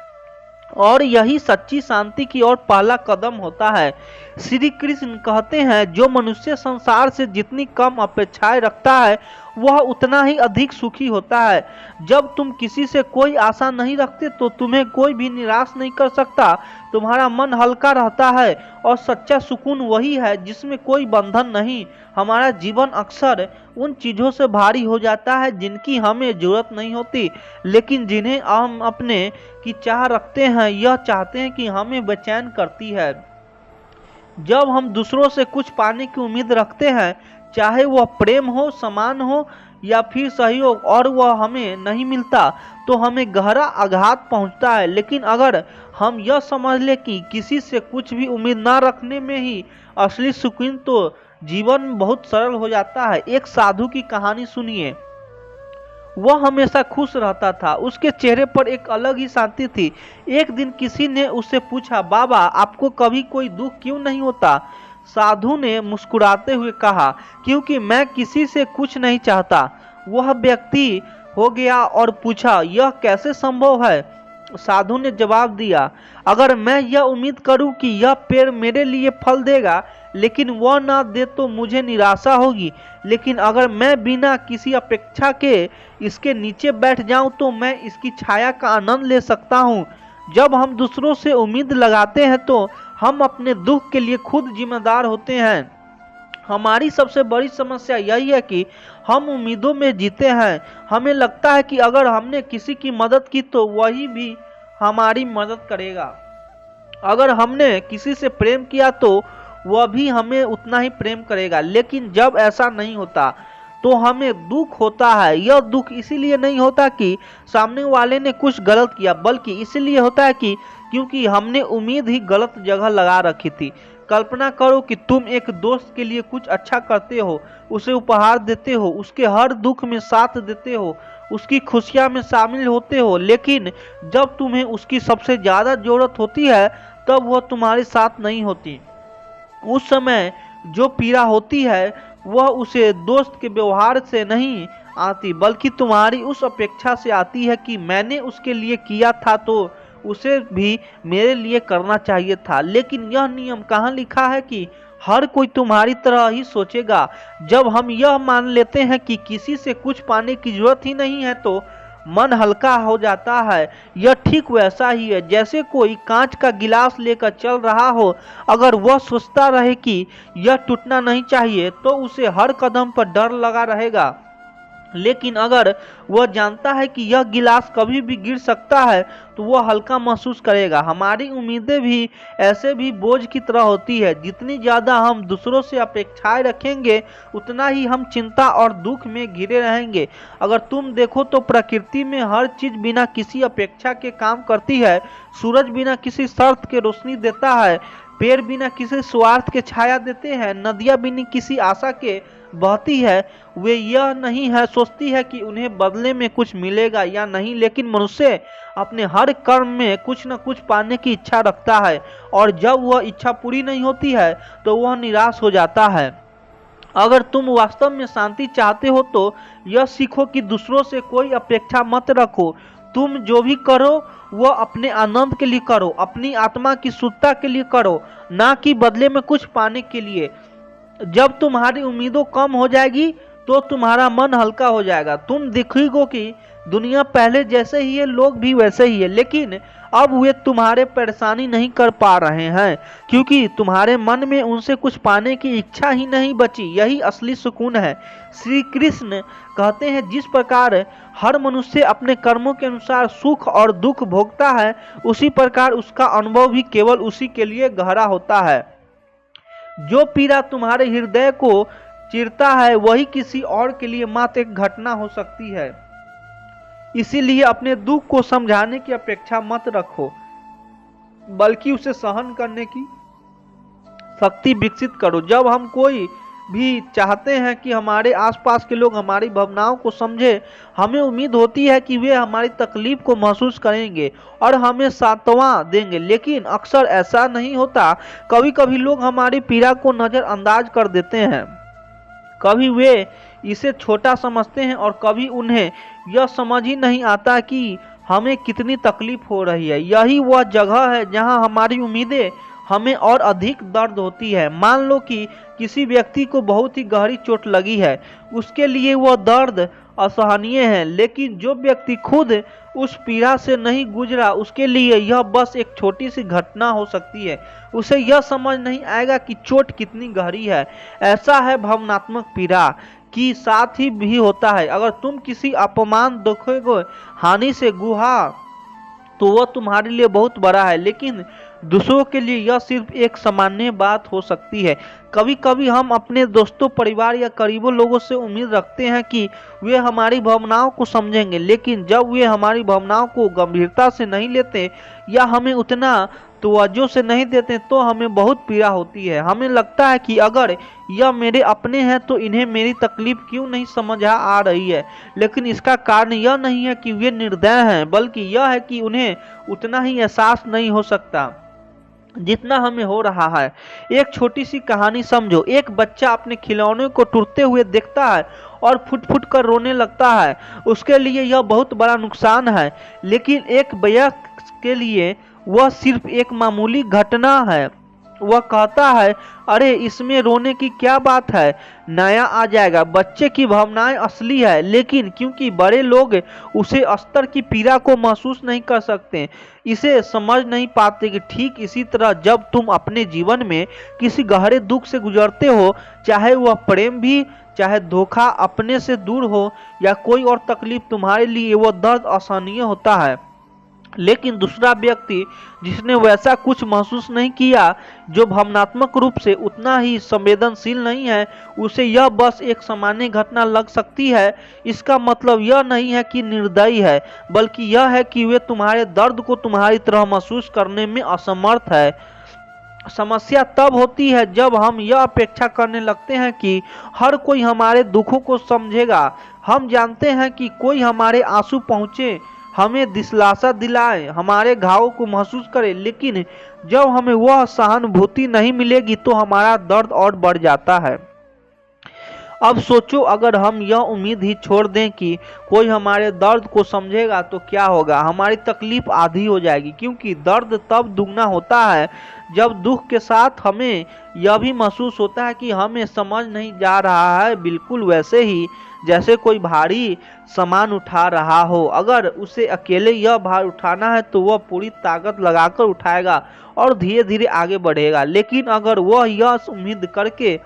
और यही सच्ची शांति की ओर पहला कदम होता है। श्री कृष्ण कहते हैं, जो मनुष्य संसार से जितनी कम अपेक्षाएं रखता है वह उतना ही अधिक सुखी होता है। जब तुम किसी से कोई आशा नहीं रखते तो तुम्हें कोई भी निराश नहीं कर सकता, तुम्हारा मन हल्का रहता है, और सच्चा सुकून वही है जिसमें कोई बंधन नहीं। हमारा जीवन अक्सर उन चीज़ों से भारी हो जाता है जिनकी हमें जरूरत नहीं होती, लेकिन जिन्हें हम अपने की चाह रखते हैं, यह चाहते हैं कि हमें बेचैन करती है। जब हम दूसरों से कुछ पाने की उम्मीद रखते हैं, चाहे वह प्रेम हो, सम्मान हो या फिर सहयोग, और वह हमें नहीं मिलता तो हमें गहरा आघात पहुंचता है। लेकिन अगर हम यह समझ ले कि किसी से कुछ भी उम्मीद न रखने में ही असली सुकून, तो जीवन बहुत सरल हो जाता है। एक साधु की कहानी सुनिए। वह हमेशा खुश रहता था, उसके चेहरे पर एक अलग ही शांति थी। एक दिन किसी ने उससे पूछा, बाबा, आपको कभी कोई दुख क्यों नहीं होता? साधु ने मुस्कुराते हुए कहा, क्योंकि मैं किसी से कुछ नहीं चाहता। वह व्यक्ति हो गया और पूछा, यह कैसे संभव है? साधु ने जवाब दिया, अगर मैं यह उम्मीद करूं कि यह पेड़ मेरे लिए फल देगा लेकिन वह ना दे तो मुझे निराशा होगी, लेकिन अगर मैं बिना किसी अपेक्षा के इसके नीचे बैठ जाऊं तो मैं इसकी छाया का आनंद ले सकता हूं। जब हम दूसरों से उम्मीद लगाते हैं तो हम अपने दुख के लिए खुद जिम्मेदार होते हैं। हमारी सबसे बड़ी समस्या यही है कि हम उम्मीदों में जीते हैं। हमें लगता है कि अगर हमने किसी की मदद की तो वही भी हमारी मदद करेगा, अगर हमने किसी से प्रेम किया तो वह भी हमें उतना ही प्रेम करेगा। लेकिन जब ऐसा नहीं होता तो हमें दुख होता है। यह दुख इसीलिए नहीं होता कि सामने वाले ने कुछ गलत किया, बल्कि इसीलिए होता है कि क्योंकि हमने उम्मीद ही गलत जगह लगा रखी थी। कल्पना करो कि तुम एक दोस्त के लिए कुछ अच्छा करते हो, उसे उपहार देते हो, उसके हर दुख में साथ देते हो, उसकी खुशियां में शामिल होते हो, लेकिन जब तुम्हें उसकी सबसे ज्यादा जरूरत होती है तब वह तुम्हारे साथ नहीं होती। उस समय जो पीड़ा होती है वह उसे दोस्त के व्यवहार से नहीं आती, बल्कि तुम्हारी उस अपेक्षा से आती है कि मैंने उसके लिए किया था तो उसे भी मेरे लिए करना चाहिए था। लेकिन यह नियम कहाँ लिखा है कि हर कोई तुम्हारी तरह ही सोचेगा? जब हम यह मान लेते हैं कि किसी से कुछ पाने की जरूरत ही नहीं है तो मन हल्का हो जाता है। यह ठीक वैसा ही है जैसे कोई कांच का गिलास लेकर चल रहा हो। अगर वह सोचता रहे कि यह टूटना नहीं चाहिए तो उसे हर कदम पर डर लगा रहेगा, लेकिन अगर वह जानता है कि यह गिलास कभी भी गिर सकता है तो वह हल्का महसूस करेगा। हमारी उम्मीदें भी ऐसे भी बोझ की तरह होती है। जितनी ज़्यादा हम दूसरों से अपेक्षाएं रखेंगे उतना ही हम चिंता और दुख में घिरे रहेंगे। अगर तुम देखो तो प्रकृति में हर चीज़ बिना किसी अपेक्षा के काम करती है। सूरज बिना किसी शर्त के रोशनी देता है, पेड़ बिना किसी स्वार्थ के छाया देते हैं, नदियाँ बिना किसी आशा के बहती है। वे यह नहीं है सोचती है कि उन्हें बदले में कुछ मिलेगा या नहीं, लेकिन मनुष्य अपने हर कर्म में कुछ न कुछ पाने की इच्छा रखता है और जब वह इच्छा पूरी नहीं होती है तो वह निराश हो जाता है। अगर तुम वास्तव में शांति चाहते हो तो यह सीखो कि दूसरों से कोई अपेक्षा मत रखो। तुम जो भी करो वह अपने आनंद के लिए करो, अपनी आत्मा की शुद्धता के लिए करो, ना कि बदले में कुछ पाने के लिए। जब तुम्हारी उम्मीदें कम हो जाएगी तो तुम्हारा मन हल्का हो जाएगा। तुम देखोगे कि दुनिया पहले जैसे ही है, लोग भी वैसे ही है, लेकिन अब वे तुम्हारे परेशानी नहीं कर पा रहे हैं क्योंकि तुम्हारे मन में उनसे कुछ पाने की इच्छा ही नहीं बची। यही असली सुकून है। श्री कृष्ण कहते हैं जिस प्रकार हर मनुष्य अपने कर्मों के अनुसार सुख और दुख भोगता है, उसी प्रकार उसका अनुभव भी केवल उसी के लिए गहरा होता है। जो पीड़ा तुम्हारे हृदय को चिरता है वही किसी और के लिए मात्र एक घटना हो सकती है। इसीलिए अपने दुख को समझाने की अपेक्षा मत रखो, बल्कि उसे सहन करने की शक्ति विकसित करो। जब हम कोई भी चाहते हैं कि हमारे आसपास के लोग हमारी भावनाओं को समझे, हमें उम्मीद होती है कि वे हमारी तकलीफ को महसूस करेंगे और हमें सांत्वना देंगे, लेकिन अक्सर ऐसा नहीं होता। कभी कभी लोग हमारी पीड़ा को नज़रअंदाज कर देते हैं, कभी वे इसे छोटा समझते हैं और कभी उन्हें यह समझ ही नहीं आता कि हमें कितनी तकलीफ हो रही है। यही वह जगह है जहां हमारी उम्मीदें हमें और अधिक दर्द होती है। मान लो कि किसी व्यक्ति को बहुत ही गहरी चोट लगी है, उसके लिए वह दर्द असहनीय है, लेकिन जो व्यक्ति खुद उस पीड़ा से नहीं गुजरा उसके लिए यह बस एक छोटी सी घटना हो सकती है। उसे यह समझ नहीं आएगा कि चोट कितनी गहरी है। ऐसा है भावनात्मक पीड़ा की साथ ही भी होता है। अगर तुम किसी अपमान, दुख को हानि से गुहा तो वह तुम्हारे लिए बहुत बड़ा है, लेकिन दूसरों के लिए यह सिर्फ एक सामान्य बात हो सकती है। कभी कभी हम अपने दोस्तों, परिवार या करीबी लोगों से उम्मीद रखते हैं कि वे हमारी भावनाओं को समझेंगे, लेकिन जब वे हमारी भावनाओं को गंभीरता से नहीं लेते या हमें उतना तवज्जो से नहीं देते तो हमें बहुत पीड़ा होती है। हमें लगता है कि अगर यह मेरे अपने हैं तो इन्हें मेरी तकलीफ क्यों नहीं समझ आ रही है, लेकिन इसका कारण यह नहीं है कि वे निर्दय हैं, बल्कि यह है कि उन्हें उतना ही एहसास नहीं हो सकता जितना हमें हो रहा है। एक छोटी सी कहानी समझो। एक बच्चा अपने खिलौने को टूटते हुए देखता है और फुट फुट कर रोने लगता है। उसके लिए यह बहुत बड़ा नुकसान है, लेकिन एक वयस्क के लिए वह सिर्फ एक मामूली घटना है। वह कहता है, अरे इसमें रोने की क्या बात है, नया आ जाएगा। बच्चे की भावनाएं असली है, लेकिन क्योंकि बड़े लोग उसे स्तर की पीड़ा को महसूस नहीं कर सकते, इसे समझ नहीं पाते कि ठीक इसी तरह जब तुम अपने जीवन में किसी गहरे दुख से गुजरते हो, चाहे वह प्रेम भी, चाहे धोखा, अपने से दूर हो या कोई और तकलीफ, तुम्हारे लिए वह दर्द असहनीय होता है। लेकिन दूसरा व्यक्ति जिसने वैसा कुछ महसूस नहीं किया, जो भावनात्मक रूप से उतना ही संवेदनशील नहीं है, उसे यह बस एक सामान्य घटना लग सकती है। इसका मतलब यह नहीं है कि निर्दयी है, बल्कि यह है कि वे तुम्हारे दर्द को तुम्हारी तरह महसूस करने में असमर्थ है। समस्या तब होती है जब हम यह अपेक्षा करने लगते हैं कि हर कोई हमारे दुखों को समझेगा। हम जानते हैं कि कोई हमारे आंसू पहुँचे, हमें दिलासा दिलाए, हमारे घावों को महसूस करे, लेकिन जब हमें वह सहानुभूति नहीं मिलेगी तो हमारा दर्द और बढ़ जाता है। अब सोचो, अगर हम यह उम्मीद ही छोड़ दें कि कोई हमारे दर्द को समझेगा तो क्या होगा। हमारी तकलीफ आधी हो जाएगी, क्योंकि दर्द तब दुगना होता है जब दुख के साथ हमें यह भी महसूस होता है कि हमें समझ नहीं जा रहा है। बिल्कुल वैसे ही जैसे कोई भारी सामान उठा रहा हो, अगर उसे अकेले यह भार उठाना है तो वह पूरी ताकत लगाकर उठाएगा और धीरे धीरे आगे बढ़ेगा। लेकिन अगर वह यह उम्मीद करके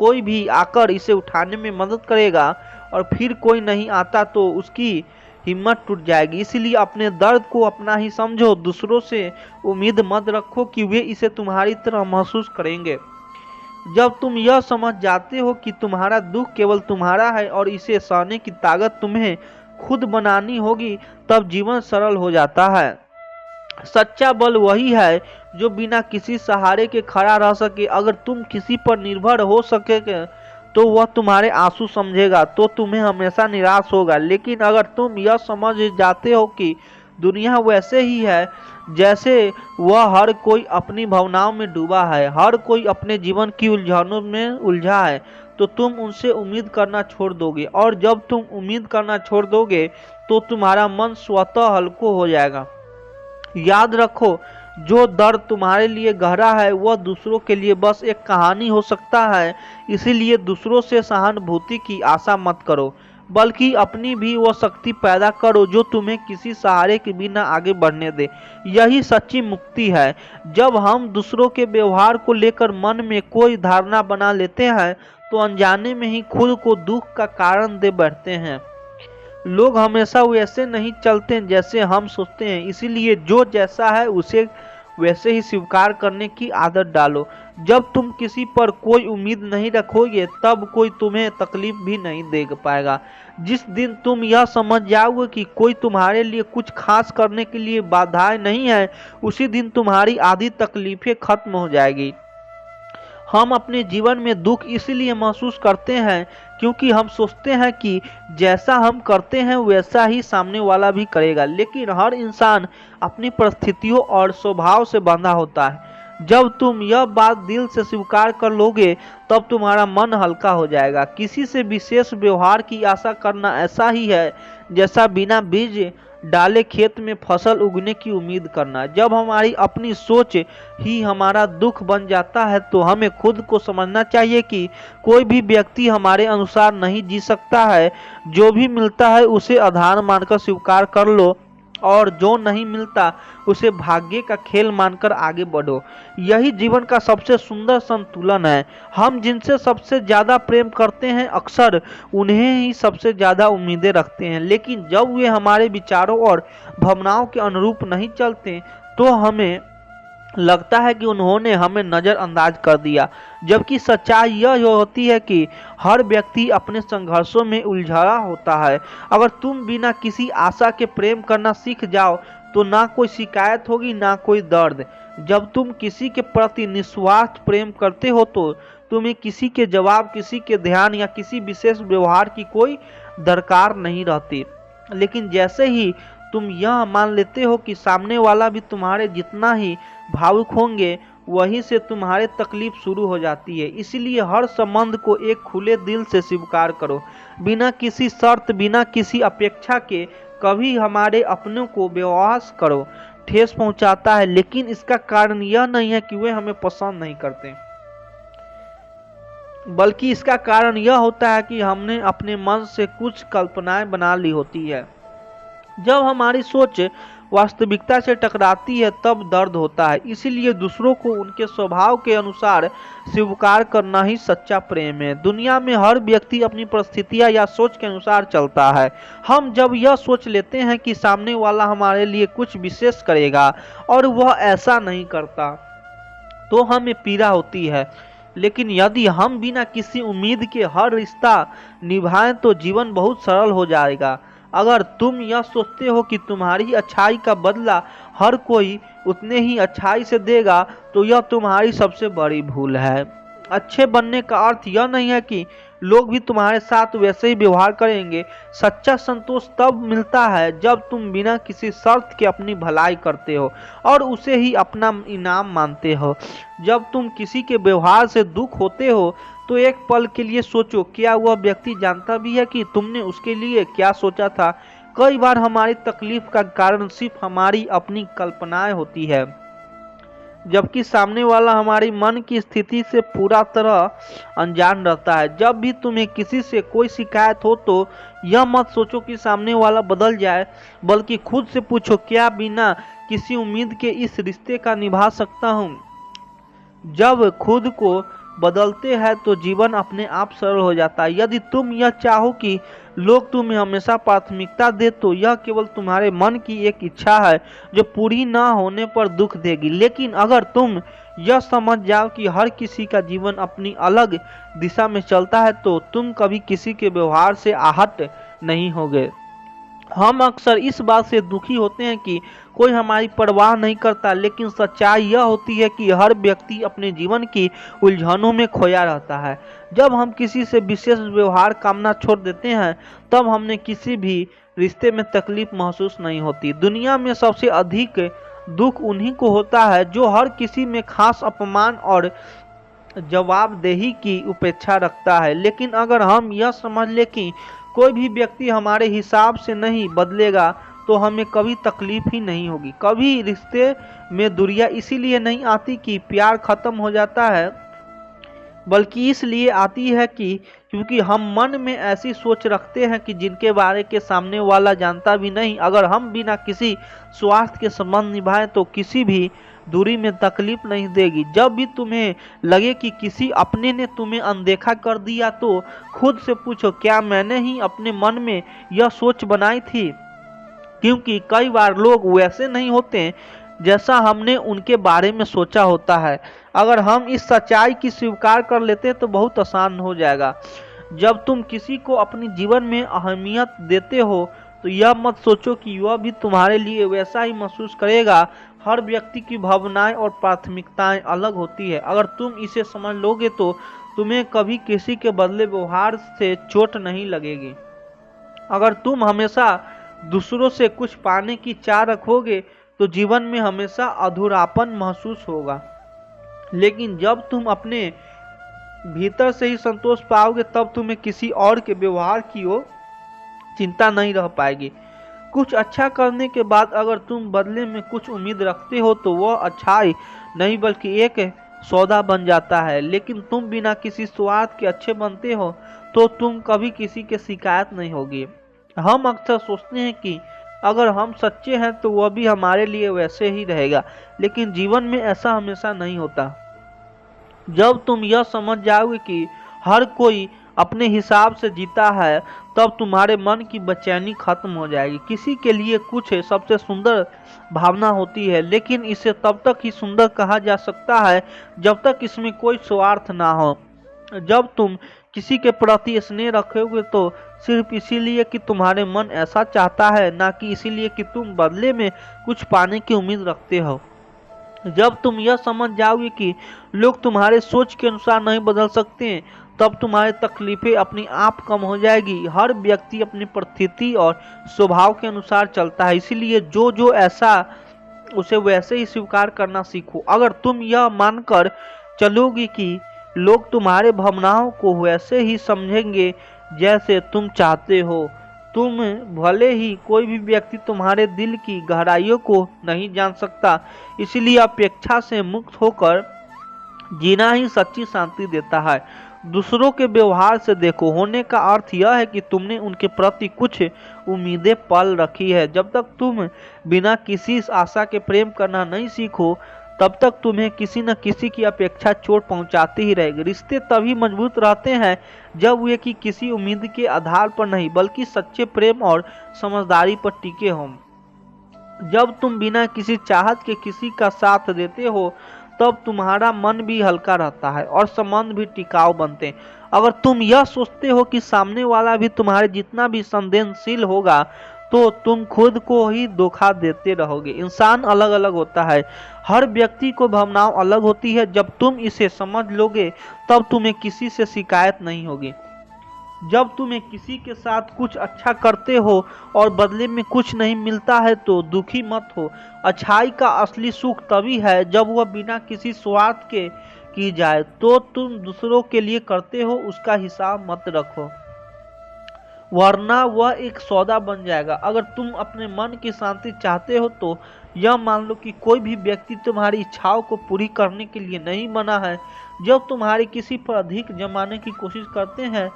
कोई भी आकर इसे उठाने में मदद करेगा और फिर कोई नहीं आता तो उसकी हिम्मत टूट जाएगी। इसलिए अपने दर्द को अपना ही समझो, दूसरों से उम्मीद मत रखो कि वे इसे तुम्हारी तरह महसूस करेंगे। जब तुम यह समझ जाते हो कि तुम्हारा दुख केवल तुम्हारा है और इसे सहने की ताकत तुम्हें खुद बनानी होगी, तब जीवन सरल हो जाता है। सच्चा बल वही है जो बिना किसी सहारे के खड़ा रह सके। अगर तुम किसी पर निर्भर हो सके तो वह तुम्हारे आंसू समझेगा तो तुम्हें हमेशा निराश होगा। लेकिन अगर तुम यह समझ जाते हो कि दुनिया वैसे ही है जैसे वह, हर कोई अपनी भावनाओं में डूबा है, हर कोई अपने जीवन की उलझनों में उलझा है, तो तुम उनसे उम्मीद करना छोड़ दोगे। और जब तुम उम्मीद करना छोड़ दोगे तो तुम्हारा मन स्वतः हल्का हो जाएगा। याद रखो, जो दर्द तुम्हारे लिए गहरा है वह दूसरों के लिए बस एक कहानी हो सकता है। इसीलिए दूसरों से सहानुभूति की आशा मत करो, बल्कि अपनी भी वो शक्ति पैदा करो जो तुम्हें किसी सहारे के बिना आगे बढ़ने दे। यही सच्ची मुक्ति है। जब हम दूसरों के व्यवहार को लेकर मन में कोई धारणा बना लेते हैं तो अनजाने में ही खुद को दुख का कारण दे बैठते हैं। लोग हमेशा वैसे नहीं चलते जैसे हम सोचते हैं, इसीलिए जो जैसा है उसे वैसे ही स्वीकार करने की आदत डालो। जब तुम किसी पर कोई उम्मीद नहीं रखोगे तब कोई तुम्हें तकलीफ भी नहीं दे पाएगा। जिस दिन तुम यह समझ जाओगे कि कोई तुम्हारे लिए कुछ खास करने के लिए बाधाएं नहीं है, उसी दिन तुम्हारी आधी तकलीफें खत्म हो जाएगी। हम अपने जीवन में दुख इसलिए महसूस करते हैं क्योंकि हम सोचते हैं कि जैसा हम करते हैं वैसा ही सामने वाला भी करेगा। लेकिन हर इंसान अपनी परिस्थितियों और स्वभाव से बंधा होता है। जब तुम यह बात दिल से स्वीकार कर लोगे तब तुम्हारा मन हल्का हो जाएगा। किसी से विशेष व्यवहार की आशा करना ऐसा ही है जैसा बिना बीज डाले खेत में फसल उगने की उम्मीद करना। जब हमारी अपनी सोच ही हमारा दुख बन जाता है तो हमें खुद को समझना चाहिए कि कोई भी व्यक्ति हमारे अनुसार नहीं जी सकता है। जो भी मिलता है उसे आधार मानकर स्वीकार कर लो और जो नहीं मिलता उसे भाग्य का खेल मानकर आगे बढ़ो। यही जीवन का सबसे सुंदर संतुलन है। हम जिनसे सबसे ज्यादा प्रेम करते हैं अक्सर उन्हें ही सबसे ज्यादा उम्मीदें रखते हैं, लेकिन जब वे हमारे विचारों और भावनाओं के अनुरूप नहीं चलते तो हमें लगता है कि उन्होंने हमें नज़रअंदाज कर दिया। जबकि सच्चाई यह होती है कि हर व्यक्ति अपने संघर्षों में उलझा होता है। अगर तुम बिना किसी आशा के प्रेम करना सीख जाओ तो ना कोई शिकायत होगी ना कोई दर्द। जब तुम किसी के प्रति निस्वार्थ प्रेम करते हो तो तुम्हें किसी के जवाब, किसी के ध्यान या किसी विशेष व्यवहार की कोई दरकार नहीं रहती। लेकिन जैसे ही तुम यह मान लेते हो कि सामने वाला भी तुम्हारे जितना ही भावुक होंगे, वहीं से तुम्हारे तकलीफ शुरू हो जाती है। इसलिए हर संबंध को एक खुले दिल से स्वीकार करो, बिना किसी शर्त, बिना किसी अपेक्षा के। कभी हमारे अपनों को विश्वास करो ठेस पहुंचाता है, लेकिन इसका कारण यह नहीं है कि वे हमें पसंद नहीं करते, बल्कि इसका कारण यह होता है कि हमने अपने मन से कुछ कल्पनाएं बना ली होती है। जब हमारी सोच वास्तविकता से टकराती है तब दर्द होता है। इसीलिए दूसरों को उनके स्वभाव के अनुसार स्वीकार करना ही सच्चा प्रेम है। दुनिया में हर व्यक्ति अपनी परिस्थितियां या सोच के अनुसार चलता है। हम जब यह सोच लेते हैं कि सामने वाला हमारे लिए कुछ विशेष करेगा और वह ऐसा नहीं करता तो हमें पीड़ा होती है। लेकिन यदि हम बिना किसी उम्मीद के हर रिश्ता निभाएं तो जीवन बहुत सरल हो जाएगा। अगर तुम यह सोचते हो कि तुम्हारी अच्छाई का बदला हर कोई उतने ही अच्छाई से देगा तो यह तुम्हारी सबसे बड़ी भूल है। अच्छे बनने का अर्थ यह नहीं है कि लोग भी तुम्हारे साथ वैसे ही व्यवहार करेंगे। सच्चा संतोष तब मिलता है जब तुम बिना किसी शर्त के अपनी भलाई करते हो और उसे ही अपना इनाम मानते हो। जब तुम किसी के व्यवहार से दुख होते हो तो एक पल के लिए सोचो, क्या वह व्यक्ति जानता भी है कि तुमने उसके लिए क्या सोचा था। कई बार हमारी तकलीफ का कारण सिर्फ हमारी अपनी कल्पनाएं होती है, जबकि सामने वाला हमारी मन की स्थिति से पूरा तरह अनजान रहता है। जब भी तुम्हें किसी से कोई शिकायत हो तो यह मत सोचो कि सामने वाला बदल जाए, बल्कि खुद से पूछो, क्या बिना किसी उम्मीद के इस रिश्ते का निभा सकता हूँ। जब खुद को बदलते हैं तो जीवन अपने आप सरल हो जाता है। यदि तुम यह चाहो कि लोग तुम्हें हमेशा प्राथमिकता दे तो यह केवल तुम्हारे मन की एक इच्छा है जो पूरी न होने पर दुख देगी। लेकिन अगर तुम यह समझ जाओ कि हर किसी का जीवन अपनी अलग दिशा में चलता है तो तुम कभी किसी के व्यवहार से आहत नहीं होगे। हम अक्सर इस बात से दुखी होते हैं कि कोई हमारी परवाह नहीं करता, लेकिन सच्चाई यह होती है कि हर व्यक्ति अपने जीवन की उलझनों में खोया रहता है। जब हम किसी से विशेष व्यवहार कामना छोड़ देते हैं तब हमने किसी भी रिश्ते में तकलीफ महसूस नहीं होती। दुनिया में सबसे अधिक दुख उन्हीं को होता है जो हर किसी में खास अपमान और जवाबदेही की उपेक्षा रखता है। लेकिन अगर हम यह समझ ले कि कोई भी व्यक्ति हमारे हिसाब से नहीं बदलेगा तो हमें कभी तकलीफ ही नहीं होगी। कभी रिश्ते में दूरियां इसीलिए नहीं आती कि प्यार खत्म हो जाता है, बल्कि इसलिए आती है कि क्योंकि हम मन में ऐसी सोच रखते हैं कि जिनके बारे के सामने वाला जानता भी नहीं। अगर हम बिना किसी स्वार्थ के संबंध निभाएं तो किसी भी दूरी में तकलीफ नहीं देगी। जब भी तुम्हें लगे कि किसी अपने ने तुम्हें अनदेखा कर दिया तो खुद से पूछो, क्या मैंने ही अपने मन में यह सोच बनाई थी। क्योंकि कई बार लोग वैसे नहीं होते जैसा हमने उनके बारे में सोचा होता है। अगर हम इस सच्चाई की स्वीकार कर लेते तो बहुत आसान हो जाएगा। जब तुम किसी को अपने जीवन में अहमियत देते हो तो यह मत सोचो कि वह भी तुम्हारे लिए वैसा ही महसूस करेगा। हर व्यक्ति की भावनाएं और प्राथमिकताएं अलग होती है। अगर तुम इसे समझ लोगे तो तुम्हें कभी किसी के बदले व्यवहार से चोट नहीं लगेगी। अगर तुम हमेशा दूसरों से कुछ पाने की चाह रखोगे तो जीवन में हमेशा अधूरापन महसूस होगा। लेकिन जब तुम अपने भीतर से ही संतोष पाओगे तब तुम्हें किसी और के व्यवहार की ओर चिंता नहीं रह पाएगी। कुछ अच्छा करने के बाद अगर तुम बदले में कुछ उम्मीद रखते हो तो वह अच्छाई नहीं बल्कि एक सौदा बन जाता है। लेकिन तुम बिना किसी स्वार्थ के अच्छे बनते हो तो तुम कभी किसी के शिकायत नहीं होगी। हम अक्सर सोचते हैं कि अगर हम सच्चे हैं तो वह भी हमारे लिए वैसे ही रहेगा, लेकिन जीवन में ऐसा हमेशा नहीं होता। जब तुम यह समझ जाओगे कि हर कोई अपने हिसाब से जीता है तब तुम्हारे मन की बेचैनी खत्म हो जाएगी। किसी के लिए कुछ सबसे सुंदर भावना होती है, लेकिन इसे तब तक ही सुंदर कहा जा सकता है जब तक इसमें कोई स्वार्थ ना हो। जब तुम किसी के प्रति स्नेह रखोगे तो सिर्फ इसीलिए कि तुम्हारे मन ऐसा चाहता है, ना कि इसीलिए कि तुम बदले में कुछ पाने की उम्मीद रखते हो। जब तुम यह समझ जाओगे कि लोग तुम्हारे सोच के अनुसार नहीं बदल सकते तब तुम्हारी तकलीफें अपने आप कम हो जाएगी। हर व्यक्ति अपनी परिस्थिति और स्वभाव के अनुसार चलता है, इसीलिए जो ऐसा उसे वैसे ही स्वीकार करना सीखो। अगर तुम यह मानकर चलोगी कि लोग तुम्हारे भावनाओं को वैसे ही समझेंगे जैसे तुम चाहते हो, तुम भले ही कोई भी व्यक्ति तुम्हारे दिल की गहराइयों को नहीं जान सकता। इसलिए अपेक्षा से मुक्त होकर जीना ही सच्ची शांति देता है। दूसरों के व्यवहार से देखो होने का अर्थ यह है कि तुमने उनके प्रति कुछ उम्मीदें पाल रखी है। जब तक तुम बिना किसी आशा के प्रेम करना नहीं सीखो तब तक तुम्हें किसी न किसी की अपेक्षा चोट पहुंचाती ही रहेगी। रिश्ते तभी मजबूत रहते हैं जब वे कि किसी उम्मीद के आधार पर नहीं बल्कि सच्चे प्रेम और समझदारी पर टिके हों। जब तुम बिना किसी चाहत के किसी का साथ देते हो तब तुम्हारा मन भी हल्का रहता है और संबंध भी टिकाऊ बनते हैं। अगर तुम यह सोचते हो कि सामने वाला भी तुम्हारे जितना भी संवेदनशील होगा तो तुम खुद को ही धोखा देते रहोगे। इंसान अलग अलग होता है, हर व्यक्ति को भावनाएं अलग होती है। जब तुम इसे समझ लोगे तब तुम्हें किसी से शिकायत नहीं होगी। जब तुम्हें किसी के साथ कुछ अच्छा करते हो और बदले में कुछ नहीं मिलता है तो दुखी मत हो। अच्छाई का असली सुख तभी है जब वह बिना किसी स्वार्थ के की जाए। तो तुम दूसरों के लिए करते हो उसका हिसाब मत रखो, वरना वह एक सौदा बन जाएगा। अगर तुम अपने मन की शांति चाहते हो तो यह मान लो कि कोई भी व्यक्ति तुम्हारी इच्छाओं को पूरी करने के लिए नहीं बना है। जब तुम्हारी किसी पर अधिक जमाने की कोशिश करते हैं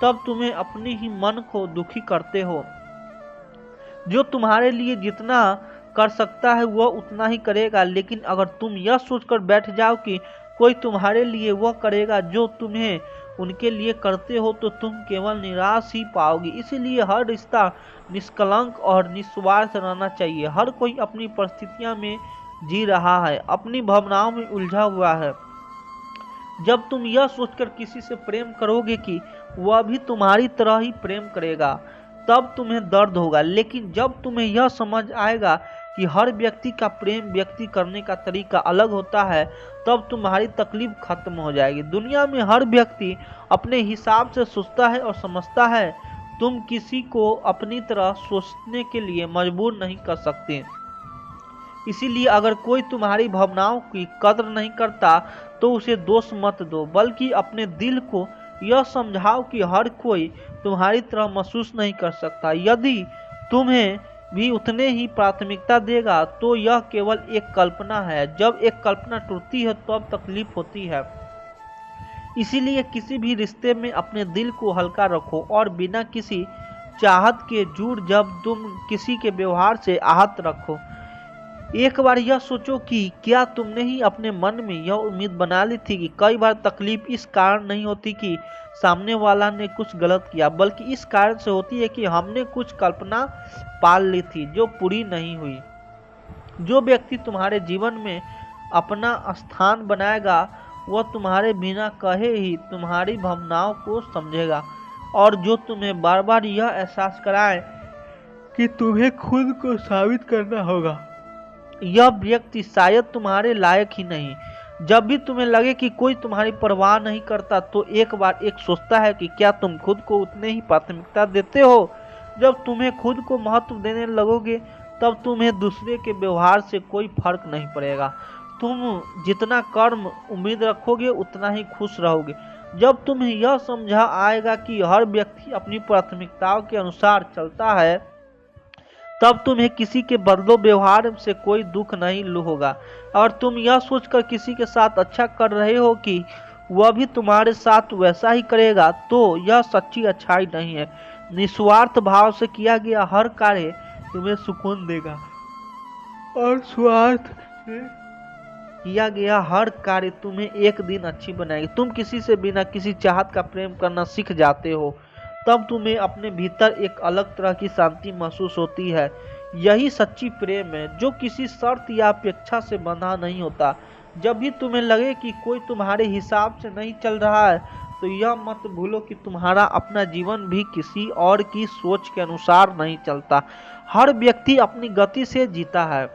तब तुम्हें अपने ही मन को दुखी करते हो। जो तुम्हारे लिए जितना कर सकता है वह उतना ही करेगा, लेकिन अगर तुम यह सोचकर बैठ जाओ कि कोई तुम्हारे लिए वह करेगा जो तुम्हें उनके लिए करते हो तो तुम केवल निराश ही पाओगे। इसीलिए हर रिश्ता निष्कलंक और निस्वार्थ रहना चाहिए। हर कोई अपनी परिस्थितियों में जी रहा है, अपनी भावनाओं में उलझा हुआ है। जब तुम यह सोचकर किसी से प्रेम करोगे कि वह भी तुम्हारी तरह ही प्रेम करेगा तब तुम्हें दर्द होगा, लेकिन जब तुम्हें यह समझ आएगा कि हर व्यक्ति का प्रेम व्यक्ति करने का तरीका अलग होता है तब तुम्हारी तकलीफ खत्म हो जाएगी। दुनिया में हर व्यक्ति अपने हिसाब से सोचता है और समझता है। तुम किसी को अपनी तरह सोचने के लिए मजबूर नहीं कर सकते। इसीलिए अगर कोई तुम्हारी भावनाओं की कदर नहीं करता तो उसे दोष मत दो, बल्कि अपने दिल को यह समझाओ कि हर कोई तुम्हारी तरह महसूस नहीं कर सकता। यदि तुम्हें भी उतने ही प्राथमिकता देगा तो यह केवल एक कल्पना है। जब एक कल्पना टूटती है तब तकलीफ होती है। इसीलिए किसी भी रिश्ते में अपने दिल को हल्का रखो और बिना किसी चाहत के जुड़। जब तुम किसी के व्यवहार से आहत रखो, एक बार यह सोचो कि क्या तुमने ही अपने मन में यह उम्मीद बना ली थी कि कई बार तकलीफ इस कारण नहीं होती कि सामने वाला ने कुछ गलत किया, बल्कि इस कारण से होती है कि हमने कुछ कल्पना पाल ली थी जो पूरी नहीं हुई। जो व्यक्ति तुम्हारे जीवन में अपना स्थान बनाएगा वह तुम्हारे बिना कहे ही तुम्हारी भावनाओं को समझेगा, और जो तुम्हें बार बार यह एहसास कराए कि तुम्हें खुद को साबित करना होगा, यह व्यक्ति शायद तुम्हारे लायक ही नहीं। जब भी तुम्हें लगे कि कोई तुम्हारी परवाह नहीं करता तो एक बार सोचता है कि क्या तुम खुद को उतने ही प्राथमिकता देते हो। जब तुम्हें खुद को महत्व देने लगोगे तब तुम्हें दूसरे के व्यवहार से कोई फर्क नहीं पड़ेगा। तुम जितना कर्म उम्मीद रखोगे उतना ही खुश रहोगे। जब तुम्हें यह समझा आएगा कि हर व्यक्ति अपनी प्राथमिकताओं के अनुसार चलता है तब तुम्हें किसी के बदलो व्यवहार से कोई दुख नहीं होगा। और तुम यह सोचकर किसी के साथ अच्छा कर रहे हो कि वह भी तुम्हारे साथ वैसा ही करेगा तो यह सच्ची अच्छाई नहीं है। निस्वार्थ भाव से किया गया हर कार्य तुम्हें सुकून देगा और स्वार्थ से किया गया हर कार्य तुम्हें एक दिन अच्छी बनाएगी। तुम किसी से बिना किसी चाहत का प्रेम करना सीख जाते हो तब तुम्हें अपने भीतर एक अलग तरह की शांति महसूस होती है। यही सच्ची प्रेम है जो किसी शर्त या अपेक्षा से बंधा नहीं होता। जब भी तुम्हें लगे कि कोई तुम्हारे हिसाब से नहीं चल रहा है तो यह मत भूलो कि तुम्हारा अपना जीवन भी किसी और की सोच के अनुसार नहीं चलता। हर व्यक्ति अपनी गति से जीता है